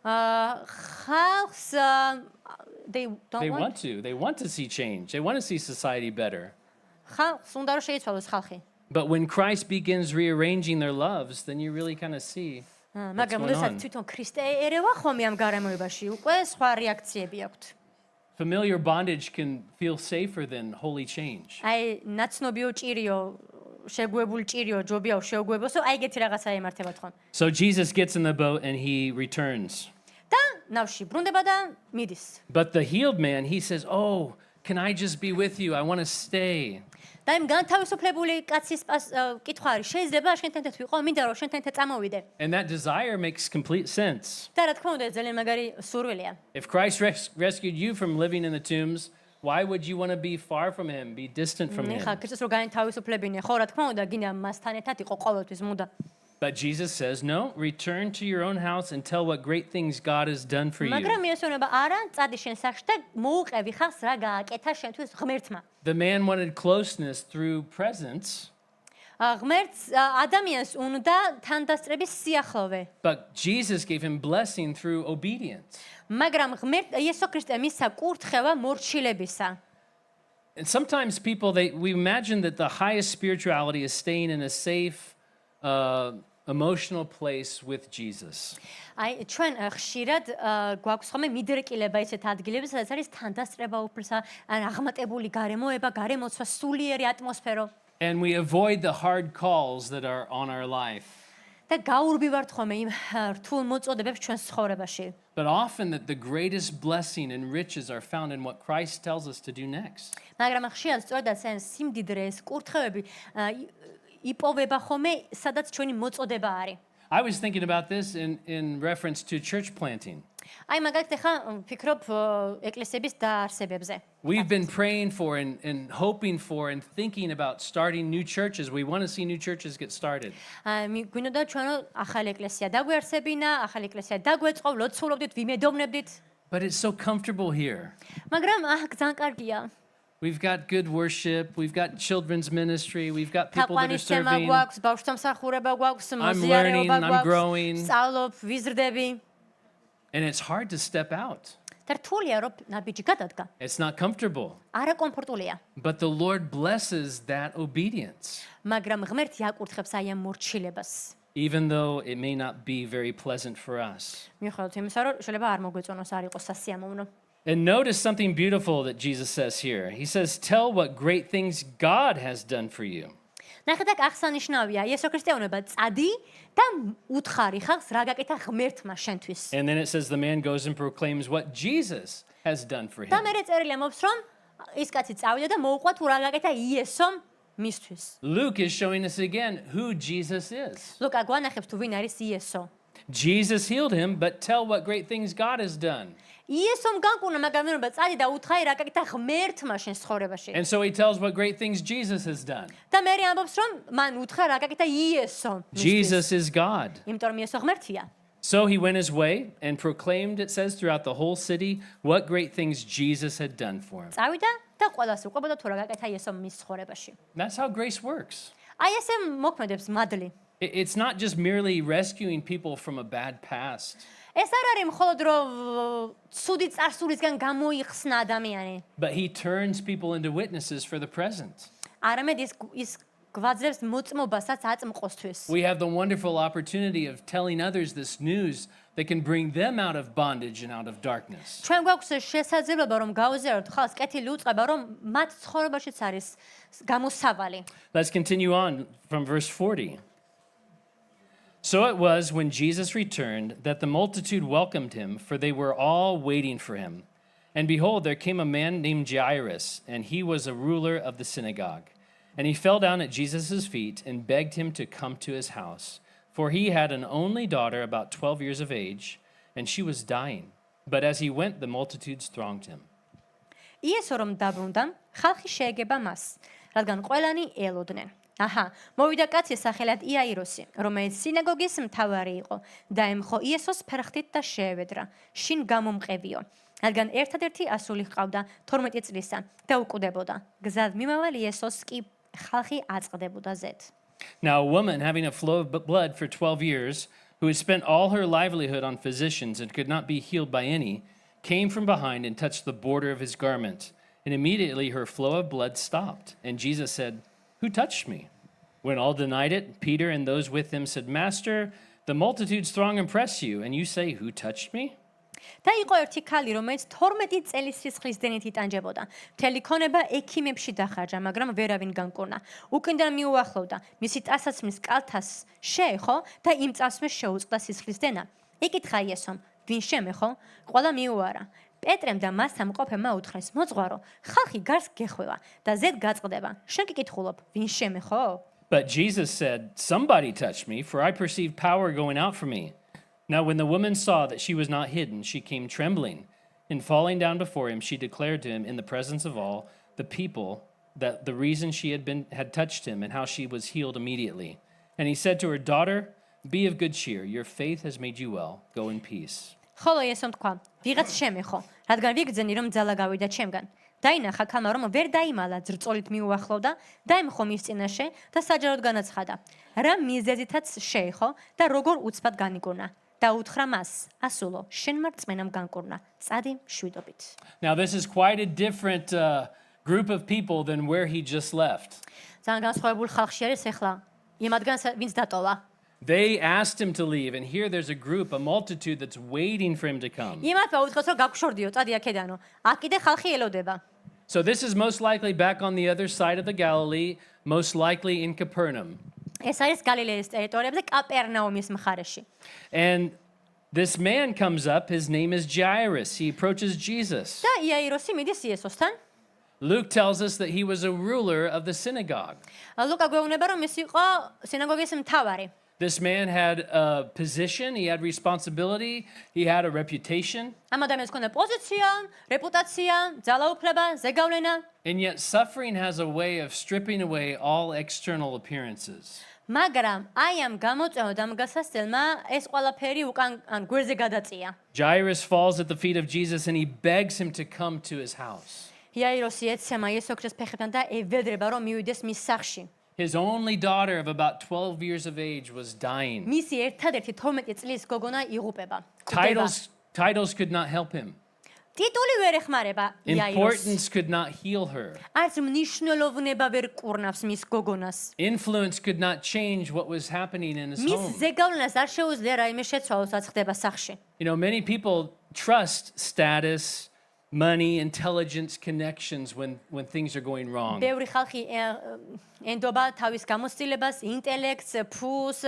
ხალხს they They don't want to. They want to see change. They want to see society better. ხალხს უნდა რომ შეიცვალოს ხალხი. But when Christ begins rearranging their loves, then you really kind of see. მაგრამ going როდესაც on? თვითონ ქრისტე ერევა ხომი ამ გარემოებაში, უკვე სხვა რეაქციები აქვთ. Familiar bondage can feel safer than holy change. აი ნაცნობიო ჭირიო, შეგუებული ჭირიო, ჯობიაო შეუგუებოსო, აი ეგეთი რაღაცა ემართებათ ხომ. So Jesus gets in the boat and he returns. და ნავში ბრუნდება და მიდის. But the healed man, he says, "Oh, can I just be with you? I want to stay." და იმ განთავისუფლებული კაცის კითხვა არის, შეიძლება შენთან ერთად ვიყო, მინდა რომ შენთან ერთად წამოვიდე. And that desire makes complete sense. და რა თქმა უნდა, ეს ძალიან მაგარი სურვილია. If Christ rescued you from living in the tombs, why would you want to be far from him, be distant from him? ხა ქრისტეს რო განთავისუფლებინე, ხო რა თქმა უნდა, გინდა მასთან ერთად იყო ყოველთვის მუდა. But Jesus says, "No, return to your own house and tell what great things God has done for you." მაგრამ იესონება არა, წადი შენ სახში და მოუყევი ხალხს რა გააკეთა შენთვის ღმერთმა. The man wanted closeness through presence, ღმერთს ადამიანს უნდა თანდასწრების სიახლოვე. but Jesus gave him blessing through obedience. მაგრამ იესო ქრისტე მისცა კურთხევა მორჩილებისა. And sometimes people we imagine that the highest spirituality is staying in a safe emotional place with Jesus. აი ჩვენ ხშირად გვაქვს ხოლმე მიდრეკილება ისეთ ადგილებში, სადაც არის თანდასწრება უფლისა, ან აღმატებული გარემოება, გარემოცვა, სულიერი ატმოსფერო. And we avoid the hard calls that are on our life. და გაურბივართ ხოლმე იმ რთულ მოწოდებებს ჩვენ ცხოვრებაში. But often that the greatest blessing and riches are found in what Christ tells us to do next. მაგრამ ხშირად სწორედ ეს სიმდიდრე, ეს კურთხევები იპოვება ხოლმე, სადაც ჩვენი მოწოდება არის. I was thinking about this in reference to church planting. აი მაგალითად ახლა ვფიქრობ ეკლესიების დაარსებებზე. We've been praying for and hoping for and thinking about starting new churches. We want to see new churches get started. გვინდოდა ჩვენო ახალი ეკლესია დაგვეარსებინა, ახალი ეკლესია დაგვეწყო, ლოცულობდით, ვიმედოვნებდით. But it's so comfortable here. მაგრამ აქ ძალიან კარგია. We've got good worship. We've got children's ministry. We've got people that are თაყვანისცემა serving. გვაქვს, ბავშვთა მსახურება გვაქვს, learning, მოზიარეობა I'm growing. გვაქვს, სწავლობ, ვიზრდები. And it's hard to step out. და რთულია რომ ნაბიჯი გადადგა. It's not comfortable. არა კომფორტულია. But the Lord blesses that obedience, მაგრამ ღმერთი აკურთხებს აი ამ მორჩილებას. even though it may not be very pleasant for us. მიუხედავად იმისა, რომ შეიძლება არ მოგვეწონოს, არ იყოს სასიამოვნო. And notice something beautiful that Jesus says here. He says, tell what great things God has done for you. ნახეთ აქ აღსანიშნავია, იესო ქრისტე უნება წადი და უთხარი ხალხს რა გაკეთა ღმერთმა შენთვის. And then it says the man goes and proclaims what Jesus has done for და him. მე წერილია მობს რომ ის კაცი წავიდა და მოუყვა თუ რა გაკეთა იესომ მისთვის. Luke is showing us again who Jesus is. ლუკა გვანახებს თუ ვინ არის იესო. Jesus healed him, but tell what great things God has done. იესომ განკურნა, მაგრამ ნეობა წადი და უთხარი რა გაკეთა ღმერთმა შენ ცხოვრებაში. And so he tells what great things Jesus has done. და მე ამბობს რომ მან უთხრა რა გაკეთა იესო. Jesus is God. იმიტომ რომ იესო ღმერთია. So he went his way and proclaimed, it says, throughout the whole city, what great things Jesus had done for him. წავიდა და ყველას უყვებოდა თუ რა გაკეთა იესო მის ცხოვრებაში. That's how grace works. აი ესე მოქმედებს მადლი. It's not just merely rescuing people from a bad past, ეს არ არის მხოლოდ რომ ცუდი წარსულისგან გამოიხსნა ადამიანი. but he turns people into witnesses for the present. არამედ ის გვაძლევს მოწმობასაც აწმყოსთვის. We have the wonderful opportunity of telling others this news that can bring them out of bondage and out of darkness. ჩვენ გვაქვს შესაძლებლობა რომ გავაზიაროთ ხალხს კეთილი უწყება რომ მათ ცხოვრებაშიც არის გამოსავალი. Let's continue on from verse 40. So it was when Jesus returned that the multitude welcomed him, for they were all waiting for him. And behold, there came a man named Jairus, and he was a ruler of the synagogue. And he fell down at Jesus' feet and begged him to come to his house, for he had an only daughter about 12 years of age, and she was dying. But as he went, the multitudes thronged him. იესო რომ დაბრუნდა, ხალხი შეეგება მას, რადგან ყველანი ელოდნენ. აჰა, მოვიდა კაცი სახელად იაიროსი, რომელიც სინაგოგის მთავარი იყო და ემხო იესოს ფერხთით და შეევედრა. შინ გამომყევიო. რადგან ერთადერთი ასული ჰყავდა 12 წლისა და უკვდებოდა. გზად მიმავალ იესოს კი ხალხი აწყდებოდა ზედ. Now a woman having a flow of blood for 12 years, who had spent all her livelihood on physicians and could not be healed by any, came from behind and touched the border of his garment. And immediately her flow of blood stopped. And Jesus said, "Who touched me?" When all denied it, Peter and those with him said, "Master, the multitudes throng and press you, and you say, 'Who touched me?'" და იყო ერთი ქალი, რომელიც 12 წელი სისხლის დენით იტანჯებოდა. მთელი ქონება ექიმებში დახარჯა, მაგრამ ვერავინ განკურნა. უკენდან მიუახლოვდა, მისი ტანსაცმლის კალთას შეეხო და იმ წასვეს შეუწყდა სისხლის დენა. იკითხა იესომ, ვინ შემეხო? ყველა მიუარა. პეტრემ და მასთან მყოფებმა უთხრეს, მოძღვარო, ხალხი გარს გეხვევა და ზედ გაწყდება. შენ კი კითხულობ, ვინ შემეხო? But Jesus said, "Somebody touched me, for I perceived power going out from me." Now when the woman saw that she was not hidden, she came trembling, and falling down before him, she declared to him in the presence of all the people that the reason she had touched him and how she was healed immediately. And he said to her, "Daughter, be of good cheer. Your faith has made you well. Go in peace." ხოლო იესომ თქვა, ვიღაც შემეხო, რადგან ვიგრძენი რომ ძალა გავიდა ჩემგან. დაინახა ქალმა რომ ვერ დაიმალა, ძრწოლით მიუახლოვდა, დაემხო მის წინაშე და საჯაროდ განაცხადა. რა მიზეზითაც შეეხო და როგორ უცბად განიკურნა. და უთხრა მას, ასულო, შენმა რწმენამ განკურნა. წადი მშვიდობით. Now this is quite a different group of people than where he just left. ძალიან განსხვავებული ხალხი არის ახლა. იმ ადგილას ვინც დატოვა. They asked him to leave, and here there's a group, a multitude that's waiting for him to come. იმათ მოუთხოს რომ გაგშორდიო, წადი აქედანო. აქ კიდე ხალხი ელოდება. So this is most likely back on the other side of the Galilee, most likely in Capernaum. ეს არის გალილეის ტერიტორიებზე, კაპერნაუმის მხარეში. And this man comes up, his name is Jairus. He approaches Jesus. და იაიროსი მიდის იესოსთან. Luke tells us that he was a ruler of the synagogue. ლუკა გვეუბნება რომ ის იყო სინაგოგის მთავარი. This man had a position, he had responsibility, he had a reputation, ამ ადამიანს ჰქონდა პოზიცია, რეპუტაცია, ძალაუფლება, ზეგავლენა. and yet suffering has a way of stripping away all external appearances. მაგრამ აი ამ გამოწვევად ამ გასასწელმა ეს ყველაფერი უკან ან გვერდზე გადაწია. Jairus falls at the feet of Jesus and he begs him to come to his house. იაიროსი ეცემა იესო ქრისტეს ფეხებთან და ევედრება რომ მივიდეს მის სახლში. His only daughter of about 12 years of age was dying. მისი ერთადერთი 12 წლის გოგონა იღუპება. Titles could not help him. ტიტული ვერ ეხმარება იაიროს. Importance could not heal her. არც მნიშვნელოვნება ვერ კურნავს მის გოგონას. Influence could not change what was happening in his მის home. ზეგავლენას არ შეუძლია რაიმე შეცვალოს რაც ხდება სახლში. You know, many people trust status, money, intelligence, connections when things are going wrong. ბევრი ხალხი ენდობა თავის გამოცდილებას, ინტელექტს, ფულს,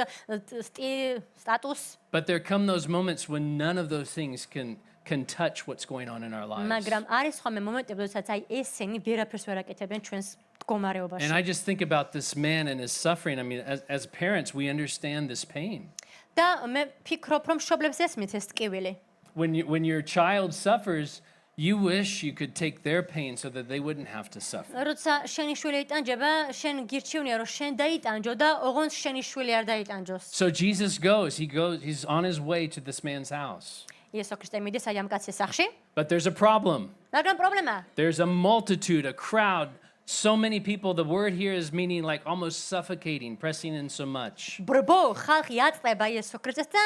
სტატუსს. But there come those moments when none of those things can touch what's going on in our lives. მაგრამ არის ხოლმე მომენტები, როდესაც აი ესენი ვერაფერს ვერ აკეთებენ ჩვენს მდგომარეობაში. And I just think about this man and his suffering. I mean, as parents, we understand this pain. და მე ფიქრობ, რომ მშობლებს ესმით ეს ტკივილი. When your child suffers, you wish you could take their pain so that they wouldn't have to suffer. როცა შენი შვილი იტანჯება, შენ გირჩივნია რომ შენ დაიტანჯო და ოღონდ შენი შვილი არ დაიტანჯოს. So Jesus goes, he's on his way to this man's house. იესო ქრისტე მიდის აი ამ კაცის სახლში. But there's a problem. მაგრამ პრობლემაა. There's a multitude, a crowd, so many people. The word here is meaning like almost suffocating, pressing in so much. ბრბო ხალხი აწება იესო ქრისტეს და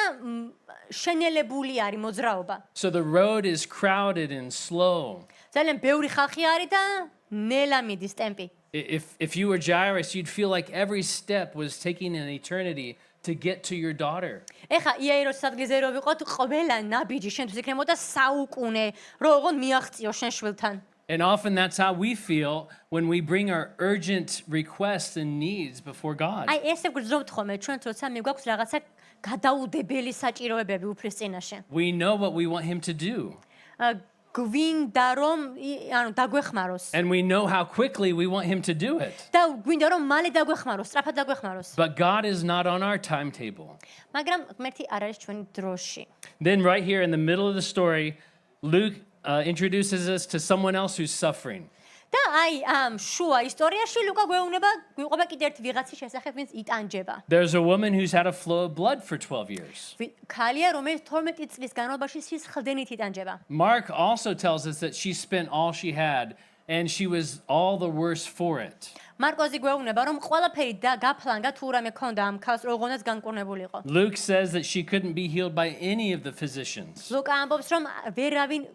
შენელებული არის მოძრაობა. So the road is crowded and slow. ძალიან ბევრი ხალხი არის და ნელა მიდის ტემპი. If you were Jairus, you'd feel like every step was taking an eternity to get to your daughter. ეხა იაიროს ადგილზე რო ვიყოთ, ყველა ნაბიჯი შენთვის იქნებოდა საუკუნე, რომ ოღონდ მიაღწიო შენ შვილთან. And often that's how we feel when we bring our urgent requests and needs before God. აი ესე გვძრობთ ხოლმე ჩვენ როცა მიგვაქვს რაღაცა გადაუდებელი საჭიროებები უფლის წინაშე. We know what we want him to do. გვინდა რომ ანუ დაგვეხმაროს. And we know how quickly we want him to do it. და გვინდა რომ მალე დაგვეხმაროს, სწრაფად დაგვეხმაროს. But God is not on our timetable. მაგრამ ღმერთი არ არის ჩვენი დროში. Then right here in the middle of the story, Luke introduces us to someone else who's suffering. და აი ამ შუა ისტორიაში ლუკა გვეუბნება კიდე ერთი ვიღაცის შესახებ, ვინც იტანჯება. There's a woman who's had a flow of blood for 12 years. ქალია, რომელიც 12 წლის განმავლობაში სისხლდენით იტანჯება. Mark also tells us that she spent all she had and she was all the worse for it. მარკოზი გვეუბნება, რომ ყველაფერი და გაფლანგა თუ რამე ქონდა ამ ქალს, როგორღაც განკურნებული იყო. Luke says that she couldn't be healed by any of the physicians. ლუკა ამბობს, რომ ვერავინ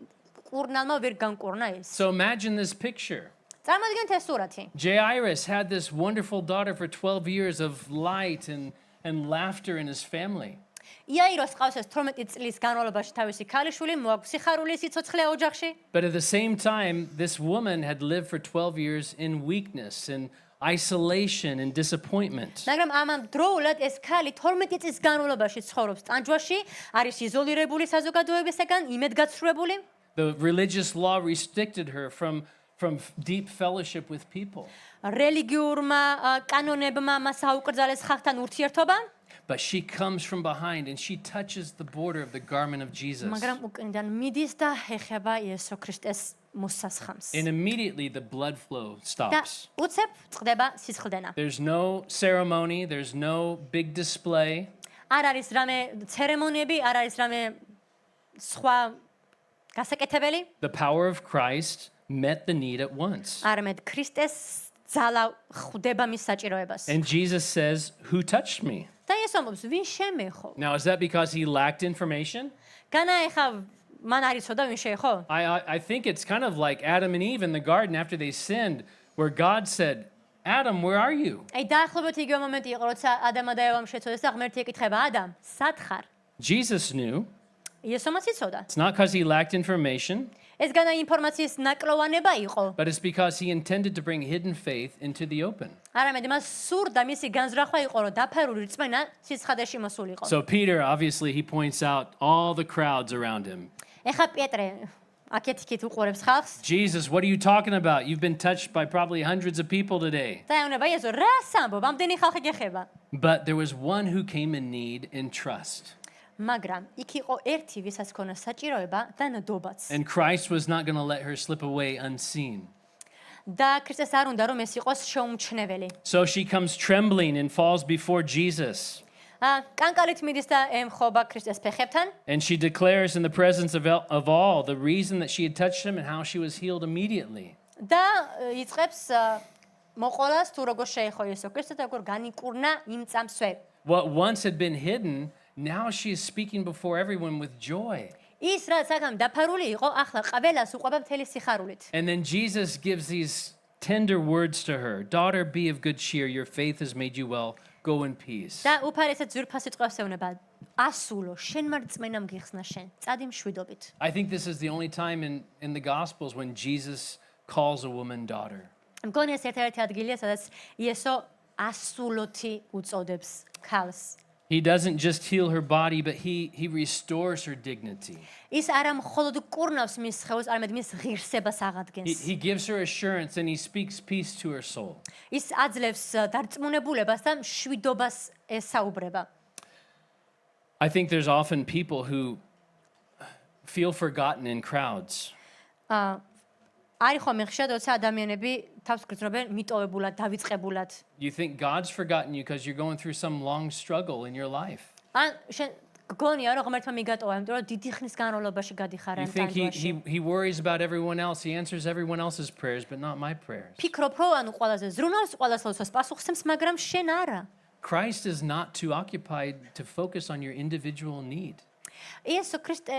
კურნალმა ვერ განკურნა ეს. So imagine this picture. წარმოიდგინეთ ეს სურათი. Jairus had this wonderful daughter for 12 years of light and laughter in his family. იაიროს ყავს ეს 12 წლის განმავლობაში თავისი ქალიშვილი, მოაქვს სიხარული, სიცოცხლე ოჯახში. But at the same time, this woman had lived for 12 years in weakness and isolation and disappointment. მაგრამ ამავდროულად ეს ქალი 12 წლის განმავლობაში ცხოვრობს ტანჯვაში, არის იზოლირებული საზოგადოებისგან, იმედგაცრუებული. The religious law restricted her from deep fellowship with people. რელიგიურმა კანონებმა მას აუკრძალეს ხალხთან ურთიერთობა. But she comes from behind and she touches the border of the garment of Jesus. მაგრამ უკნიდან მიდის და ეხება იესო ქრისტეს მოსასხამს. And immediately the blood flow და stops. უცებ წყდება სისხლდენა. There's no ceremony, there's no big display. არ არის რამე ცერემონიები, არ არის რამე სხვა გასაკეთებელი. The power of Christ met the need at once. არამედ ქრისტეს ძალა ხვდება მის საჭიროებას. And Jesus says, "Who touched me?" და ეს ამბობს, ვინ შემეხო? Now, is that because he lacked information? განა ეხა მან არ იცოდა ვინ შეეხო? I think it's kind of like Adam and Eve in the garden after they sinned, where God said, Adam, where are you? აი დაახლოებით იგივე მომენტი იყო, როცა ადამა და ევამ შეცოდეს და ღმერთი ეკითხება ადამ, სად ხარ? Jesus knew. იესომაც იცოდა. It's not because he lacked information, ეს განა ინფორმაციის ნაკლოვანება იყო. but it's because he intended to bring hidden faith into the open. არამედ მას სურდა მისი განზრახვა იყო, რომ დაფარული რწმენა სიცხადეში მოსულიყო. So Peter, obviously, he points out all the crowds around him. ეხა პეტრე აქეთ-იქით უყურებს ხალხს. Jesus, what are you talking about? You've been touched by probably hundreds of people today. და ეუბნება იესო, რას ამბობ? ამდენი ხალხი გეხება. But there was one who came in need in trust. მაგრამ იქ იყო ერთი, ვისაც ქონა საჭიროება და ნდობაც. And Christ was not going to let her slip away unseen. და ქრისტეს არ უნდა რომ ეს იყოს შეუმჩნეველი. So she comes trembling and falls before Jesus. კანკალით მიდის და ემხობა ქრისტეს ფეხებთან. And she declares in the presence of all the reason that she had touched him and how she was healed immediately. და იწყებს მოყოლას თუ როგორ შეეხო იესო ქრისტე და როგორ განიკურნა იმ წამსვე. What once had been hidden, now she is speaking before everyone with joy. ის რაც აქამ დაფარული იყო, ახლა ყველას უყვება მთელი სიხარულით. And then Jesus gives these tender words to her. Daughter, be of good cheer. Your faith has made you well. Go in peace. და უფარესად ძვირფას სიტყვას ეუბნება. ასულო, შენმა რწმენამ გიხსნა შენ. წადი მშვიდობით. I think this is the only time in the Gospels when Jesus calls a woman daughter. მგონი ეს ერთ-ერთი ადგილია, სადაც იესო ასულოთი უწოდებს ქალს. He doesn't just heal her body, but he restores her dignity. ის არა მხოლოდ კურნავს მის სხეულს, არამედ მის ღირსებას აღადგენს. He gives her assurance and he speaks peace to her soul. ის აძლევს დარწმუნებულებას და მშვიდობას ესაუბრება. I think there's often people who feel forgotten in crowds. არის ხოლმე ხშირად, როცა ადამიანები თავს გრძნობენ მიტოვებულად, დავიწყებულად. You think God's forgotten you because you're going through some long struggle in your life. ან შენ გგონია რომ ღმერთმა მიგატოვა, იმიტომ რომ დიდი ხნის განმავლობაში გადიხარ You ამ think ტანჯვაში. he worries about everyone else. He answers everyone else's prayers, but not my prayers. ფიქრობ რომ ანუ ყველაზე ზრუნავს, ყველას ლოცვას პასუხს, მაგრამ შენ არა. Christ is not too occupied to focus on your individual need. იესო ქრისტე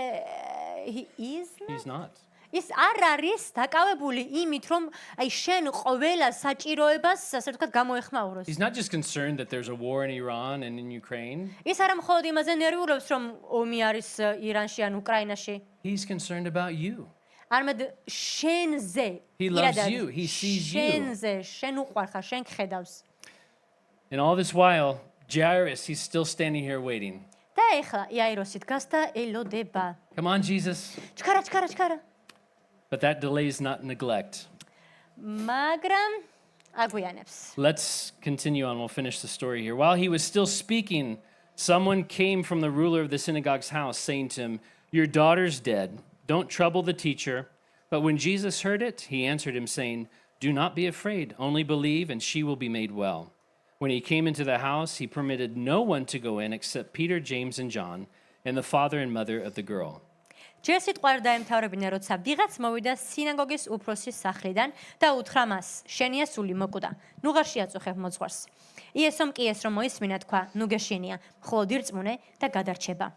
He's not. ის არ არის დაკავებული იმით, რომ აი შენ ყველა საჭიროებას, ასე ვთქვათ, გამოეხმაუროს. He's not just concerned that there's a war in Iran and in Ukraine. ის არა მხოლოდ იმაზე ნერვიულობს, რომ ომი არის ირანში ან უკრაინაში. He's concerned about you. არამედ შენზე. He loves you. He sees you. შენზე, შენ უყვარხარ, შენ გხედავს. And all this while, Jairus, he's still standing here waiting. და ეხლა იაიროსი დგას და ელოდება. Come on, Jesus. ჩქარა. But that delay is not neglect. მაგრამ აგვიანებს. Let's continue on. We'll finish the story here. While he was still speaking, someone came from the ruler of the synagogue's house, saying to him, "Your daughter's dead. Don't trouble the teacher." But when Jesus heard it, he answered him, saying, "Do not be afraid. Only believe, and she will be made well." When he came into the house, he permitted no one to go in except Peter, James, and John, and the father and mother of the girl. ჯერ სიტყვა არ დაემთავრებინა, როცა ვიღაც მოვიდა სინაგოგის უფროსის სახლიდან და უთხრა მას, შენია სული მოკვდა. ნუ ღარ შეაწუხებ მოძღვარს. იესომ კი ეს რომ მოისმინა, თქვა, ნუ გეშენია, მხოლოდ ირწმუნე და გადარჩება.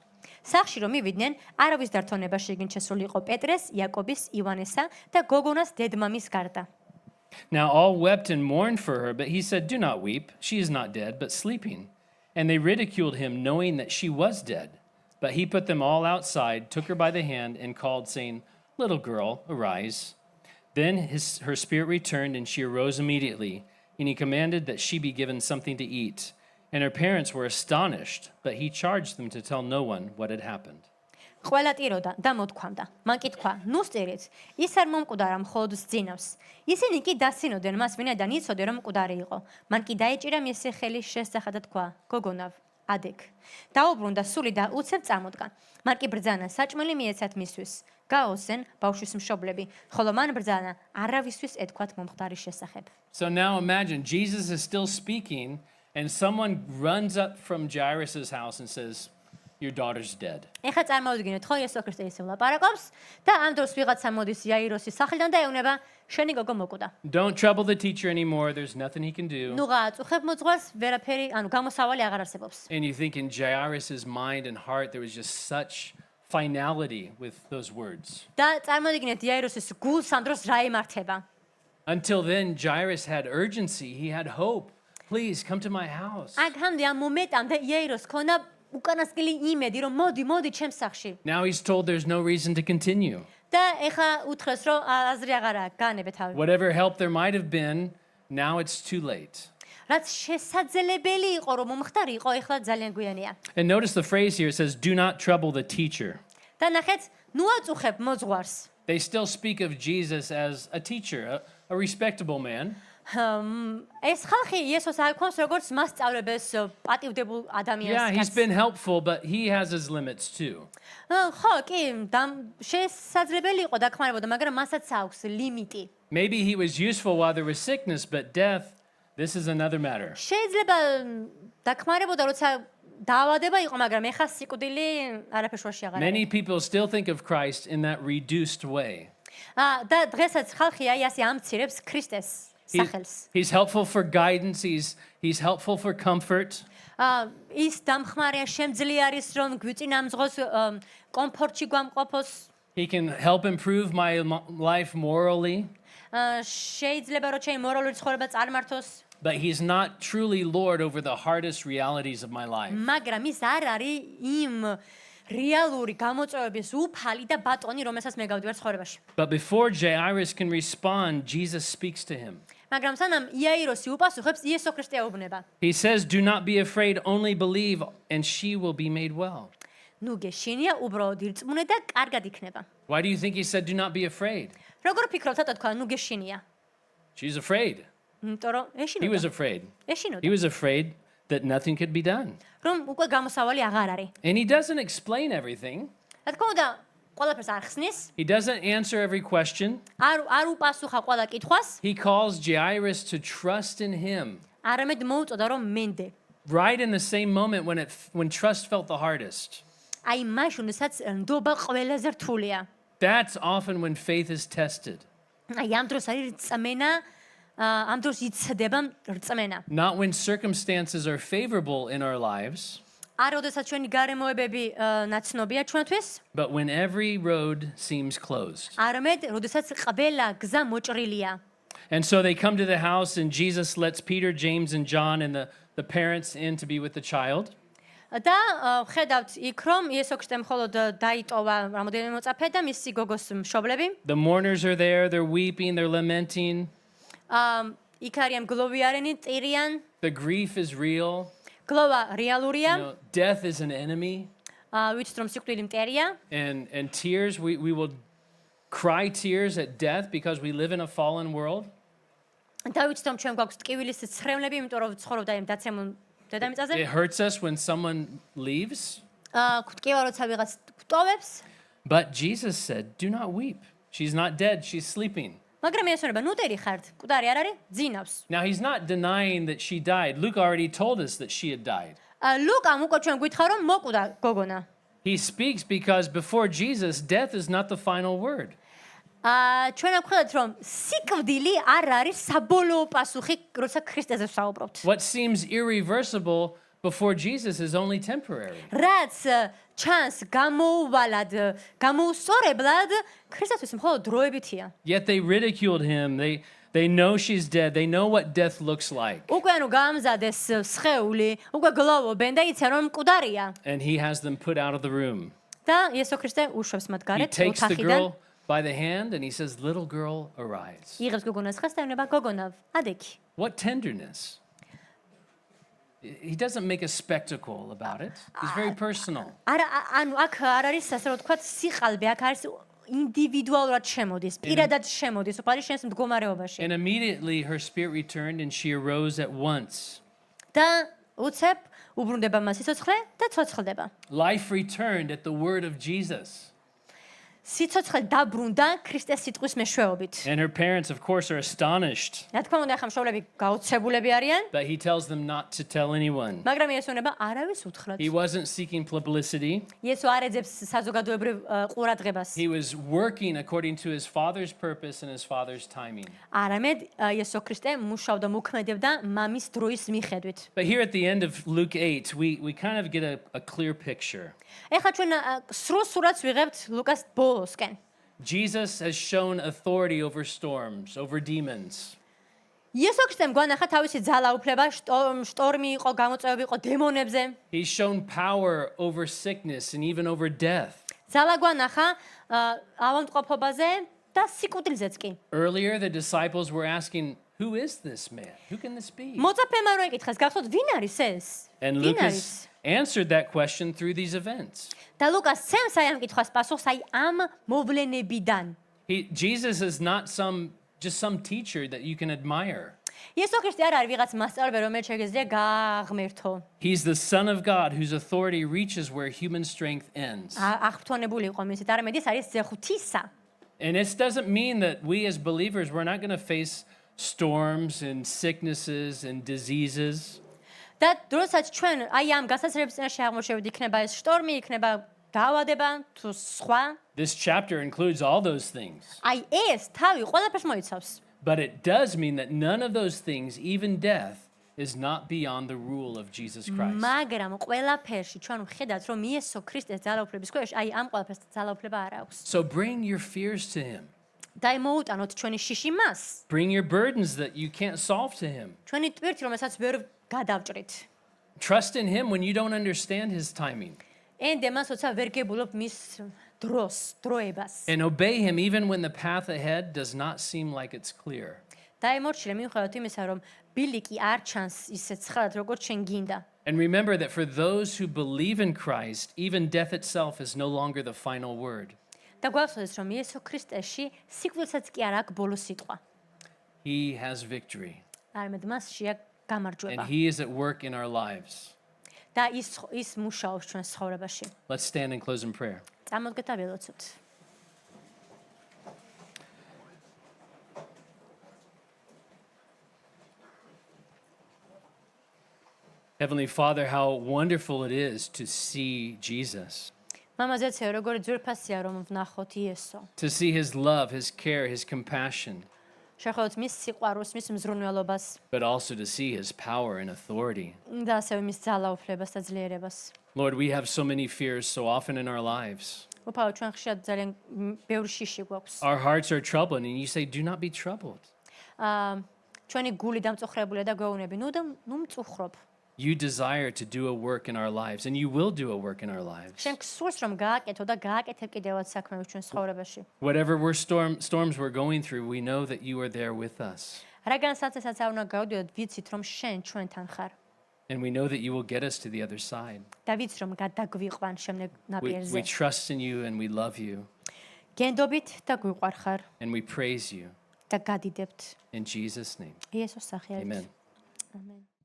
სახლში რომ მივიდნენ, არავის დართონება შეგინ შესული იყო პეტრეს, იაკობის, ივანესა და გოგონას დედმამის გარდა. Now all wept and mourned for her, but he said, "Do not weep. She is not dead, but sleeping." And they ridiculed him, knowing that she was dead. But he put them all outside, took her by the hand, and called, saying, "Little girl, arise." Then her spirit returned, and she arose immediately. And he commanded that she be given something to eat. And her parents were astonished, but he charged them to tell no one what had happened. ყველა ტიროდა და მოთქვამდა. მან კი თქვა, ნუ სწირით, ის არ მომკვდა რა მხოლოდ სძინავს. ისინი კი დასინოდნენ მას, ვინაიდან იცოდნენ რომ მკვდარი იყო. მან კი დაეჭირა მისი ხელი შესახა და თქვა, გოგონავ, ადეკ. დაუბრუნდა სული და უცებ წამოდგა. მან კი ბრძანა საჭმელი მიეცათ მისთვის. გაოსენ ბავშვის მშობლები, ხოლო მან ბრძანა არავისთვის ეთქვათ მომხდარის შესახებ. So now imagine, Jesus is still speaking, and someone runs up from Jairus' house and says, "Your daughter's dead." ეხლა წარმოვიდგინეთ, ხო იესო ქრისტე ისე ვლაპარაკობს და ამ დროს ვიღაცა მოდის იაიროსის სახლიდან და ეუბნება, შენი გოგო მოკვდა. Don't trouble the teacher anymore. There's nothing he can do. ნუ გააწუხებ მოძღვარს, ვერაფერი, ანუ გამოსავალი აღარ არსებობს. And you think in Jairus' mind and heart, there was just such finality with those words. და წარმოვიდგინეთ იაიროსის გულს ამ დროს რა ემართება. Until then, Jairus had urgency. He had hope. Please come to my house. აქამდე ამ მომენტამდე იაიროს ქონდა უკანასკნელი იმედი, რომ მოდი ჩემს სახლში. Now he's told there's no reason to continue. და ეხა უთხრეს, რომ აზრი აღარ აქვს, განებე თავი. Whatever help there might have been, now it's too late. რაც შესაძლებელი იყო, რომ მომხდარიყო, ეხლა ძალიან გვიანია. And notice the phrase here, it says, do not trouble the teacher. და ნახეთ, ნუ აწუხებ მოძღვარს. They still speak of Jesus as a teacher, a respectable man. ეს ხალხი იესოს აქვავს როგორც მასწავლებელს პატივდებულ ადამიანს. Yeah, he's been helpful, but he has his limits too. ხო, კი, შესაძლებელი იყო დახმარებოდა, მაგრამ მასაც აქვს ლიმიტი. Maybe he was useful while there was sickness, but death, this is another matter. შეიძლება დახმარებოდა, როცა დაავადება იყო, მაგრამ ეხა სიკვდილი არაფერს შუაში აღარ არის. Many people still think of Christ in that reduced way. და დღესაც ხალხი აი ასე ამცირებს ქრისტეს სახელს. He's helpful for guidance, he's helpful for comfort. ის დამხმარეა, შემძლე არის, რომ გვიწინამძღოს კომფორტში გვამყოფოს. He can help improve my life morally, შეიძლება რომ ჩემი მორალური ცხოვრება წარმართოს. but he's not truly Lord over the hardest realities of my life. მაგრამ ის არ არის იმ რეალური გამოწვევების უფალი და ბატონი, რომელსაც მე გავდივარ ცხოვრებაში. But before Jairus can respond, Jesus speaks to him. მაგრამ სანამ იაიროსი უპასუხებს, იესო ქრისტე ეუბნება. He says, do not be afraid, only believe, and she will be made well. ნუ გეშინია, უბრალოდ ირწმუნე და კარგად იქნება. Why do you think he said, do not be afraid? როგორ ფიქრობთ, თქვა, ნუ გეშინია? She's afraid. იმიტომ რომ He was ეშინოდა. afraid. ეშინოდა. He was afraid that nothing could be done. რომ უკვე გამოსავალი აღარ არის. And he doesn't explain everything. რა თქმა უნდა, ყველაფერს არ ხსნის, He doesn't answer every question. არ უპასუხა ყველა კითხვას, He calls Jairus to trust in him. არამედ მოუწოდა რომ მენდე. Right in the same moment when trust felt the hardest. აი მაშინ, როდესაც ნდობა ყველაზე რთულია. That's often when faith is tested. აი ამ დროს არის რწმენა, ამ დროს იცდება რწმენა. Not when circumstances are favorable in our lives, არ როდესაც ჩვენი გარემოებები ნაცნობია ჩვენთვის, but when every road seems closed. არამედ როდესაც ყველა გზა მოჭრილია. And so they come to the house, and Jesus lets Peter, James, and John and the parents in to be with the child. და ხედავთ იქ რომ იესო ქრისტე მხოლოდ დაიტოვა რამოდენიმე მოწაფე და მისი გოგოს მშობლები. The mourners are there, they're weeping, they're lamenting. იქ არიან გლოვიარენი, ტირიან, The grief is real. გლოვა რეალურია, Death is an enemy. ვიცით რომ სიკვდილი მტერია. And tears, we will cry tears at death because we live in a fallen world. და ვიცით რომ ჩვენ გვაქვს ტკივილის ცრემლები, იმიტომ რომ ცხოვრობდა იმ დაცემულ დედამიწაზე. It hurts us when someone leaves. გვტკივა როცა ვიღაც გვტოვებს, But Jesus said, do not weep. She's not dead, she's sleeping. მაგრამ ესონება ნუტერი ხართ, მკვდარი არ არის, ძინავს. Now, he's not denying that she died. Luke already told us that she had died. ლუკამ უკვე ჩვენ გვითხრა რომ მოკვდა გოგონა. He speaks because before Jesus, death is not the final word. ჩვენ აგვხედავთ რომ სიკვდილი არ არის საბოლოო პასუხი, როცა ქრისტეზე ვსაუბრობთ. What seems irreversible before Jesus is only temporary. რაც ჩანს გამოუვალად, გამოუსწორებლად, ქრისტესთვის მხოლოდ დროებითია. Yet they ridiculed him. They know she's dead. They know what death looks like. უკვე ანუ გამზადეს სხეული, უკვე გლოვობენ და იციან რომ მკვდარია. And he has them put out of the room. და იესო ქრისტე უშვებს მათ He გარეთ takes the ოთახიდან. girl by the hand and he says, little girl, arise. იღებს გოგონას ხეს და ეუბნება გოგონა, ადექი. What tenderness. He doesn't make a spectacle about it. He's very personal. არა, ანუ აქ არ არის ასე რომ თქვა სიყალბე, აქ არის ინდივიდუალურად შემოდის, პირადად შემოდის, უყარი შენს მდგომარეობაში. And immediately her spirit returned and she arose at once. და უცებ უბრუნდება მას სიცოცხლე და ცოცხლდება. Life returned at the word of Jesus. სიცოცხლე დაბრუნდა ქრისტეს სიტყვის მეშვეობით. And her parents, of course, are astonished. რა თქმა უნდა, ახლა მშობლები გაოცებულები არიან, But he tells them not to tell anyone. მაგრამ იესო უნება არავის უთხრათ. He wasn't seeking publicity. იესო არ ეძებს საზოგადოებრივ ყურადღებას. He was working according to his father's purpose and his father's timing. არამედ იესო ქრისტე მუშაობდა, მოქმედებდა მამის დროის მიხედვით. But here at the end of Luke 8, we kind of get a clear picture. ეხლა ჩვენ სრულ სურათს ვიღებთ ლუკას ბოლოსკენ. Jesus has shown authority over storms, over demons. იესო ქრისტემ გვანახა თავისი ძალაუფლება, შტორმი იყო, გამოწვევები იყო დემონებზე. He's shown power over sickness and even over death. ძალა გვანახა ავადმყოფობაზე და სიკვდილზეც კი. Earlier, the disciples were asking, who is this man? Who can this be? მოწაფემა რო ეკითხეს, გახსოვთ, ვინ არის ეს? And ვინ არის? Lucas answered that question through these events. და ლუკას ცემს აი ამ კითხვას პასუხს აი ამ მოვლენებიდან. Jesus is not just some teacher that you can admire. იესო ქრისტე არ არის ვიღაც მასწავლებელი, რომელიც შეგიძლია გააღმერთო. He's the Son of God whose authority reaches where human strength ends. აღფრთოვანებული იყო მისით, არამედ ეს არის ზეღუთისა. And this doesn't mean that we as believers, we're not going to face storms and sicknesses and diseases. და დროსაც ჩვენ აი ამ გასაცრების წინაშე აღმოჩნდებით, იქნება ეს შტორმი, იქნება დაავადება თუ სხვა. This chapter includes all those things. აი ეს თავი ყველაფერს მოიცავს. But it does mean that none of those things, even death, is not beyond the rule of Jesus Christ. მაგრამ ყველაფერში ჩვენ ვხედავთ, რომ იესო ქრისტეს ძალაუფლების ქვეშ აი ამ ყველაფერს ძალაუფლება არ აქვს. So bring your fears to him. და მოუტანოთ ჩვენი შიში მას. Bring your burdens that you can't solve to him. ჩვენი ტვირთი, რომელსაც ვერ გადავჭრით. Trust in him when you don't understand his timing. ენდე მას როცა ვერ გებულობ მის დროებას. And obey him even when the path ahead does not seem like it's clear. დაემორჩილე მიუხედავად იმისა, რომ ბილიკი არ ჩანს ისე ცხადად, როგორც შენ გინდა. And remember that for those who believe in Christ, even death itself is no longer the final word. და გვახსოვდეს, რომ იესო ქრისტეში სიკვდილსაც კი არ აქვს ბოლო სიტყვა. He has victory. არამედ მასშია გამარჯვება. And he is at work in our lives. და ის მუშაობს ჩვენ ცხოვრებაში. Let's stand and close in prayer. წამოდგეთ და ველოცოთ. Heavenly Father, how wonderful it is to see Jesus, მამაზეცეო, როგორი ძვირფასია, რომ ვნახოთ იესო. to see his love, his care, his compassion, შეხედოთ მის სიყვარულს, მის მზრუნველობას but also to see his power and authority. და ასევე მის ძალაუფლებას და ძლიერებას. Lord, we have so many fears so often in our lives. უფალო, ჩვენ ხშირად ძალიან ბევრი შიში გვაქვს. Our hearts are troubled, and you say, do not be troubled. ჩვენი გული დამწუხრებულია და გვეუბნები, ნუ მწუხრობ. You desire to do a work in our lives, and you will do a work in our lives. შენ გსურს რომ გააკეთო და გააკეთებ კიდევაც საქმეებს ჩვენ ცხოვრებაში. Whatever storms we're going through, we know that you are there with us. რაგან საცესაც არ უნდა გავდიოდოთ, ვიცით რომ შენ ჩვენთან ხარ. And we know that you will get us to the other side. და ვიცით რომ გადაგვიყვან შემდგ We ნაპირზე. trust in you and we love you, გენდობით და გვიყვარხარ and we praise you. და გადიდებთ In Jesus' name, იესოს სახელით. amen. ამენ.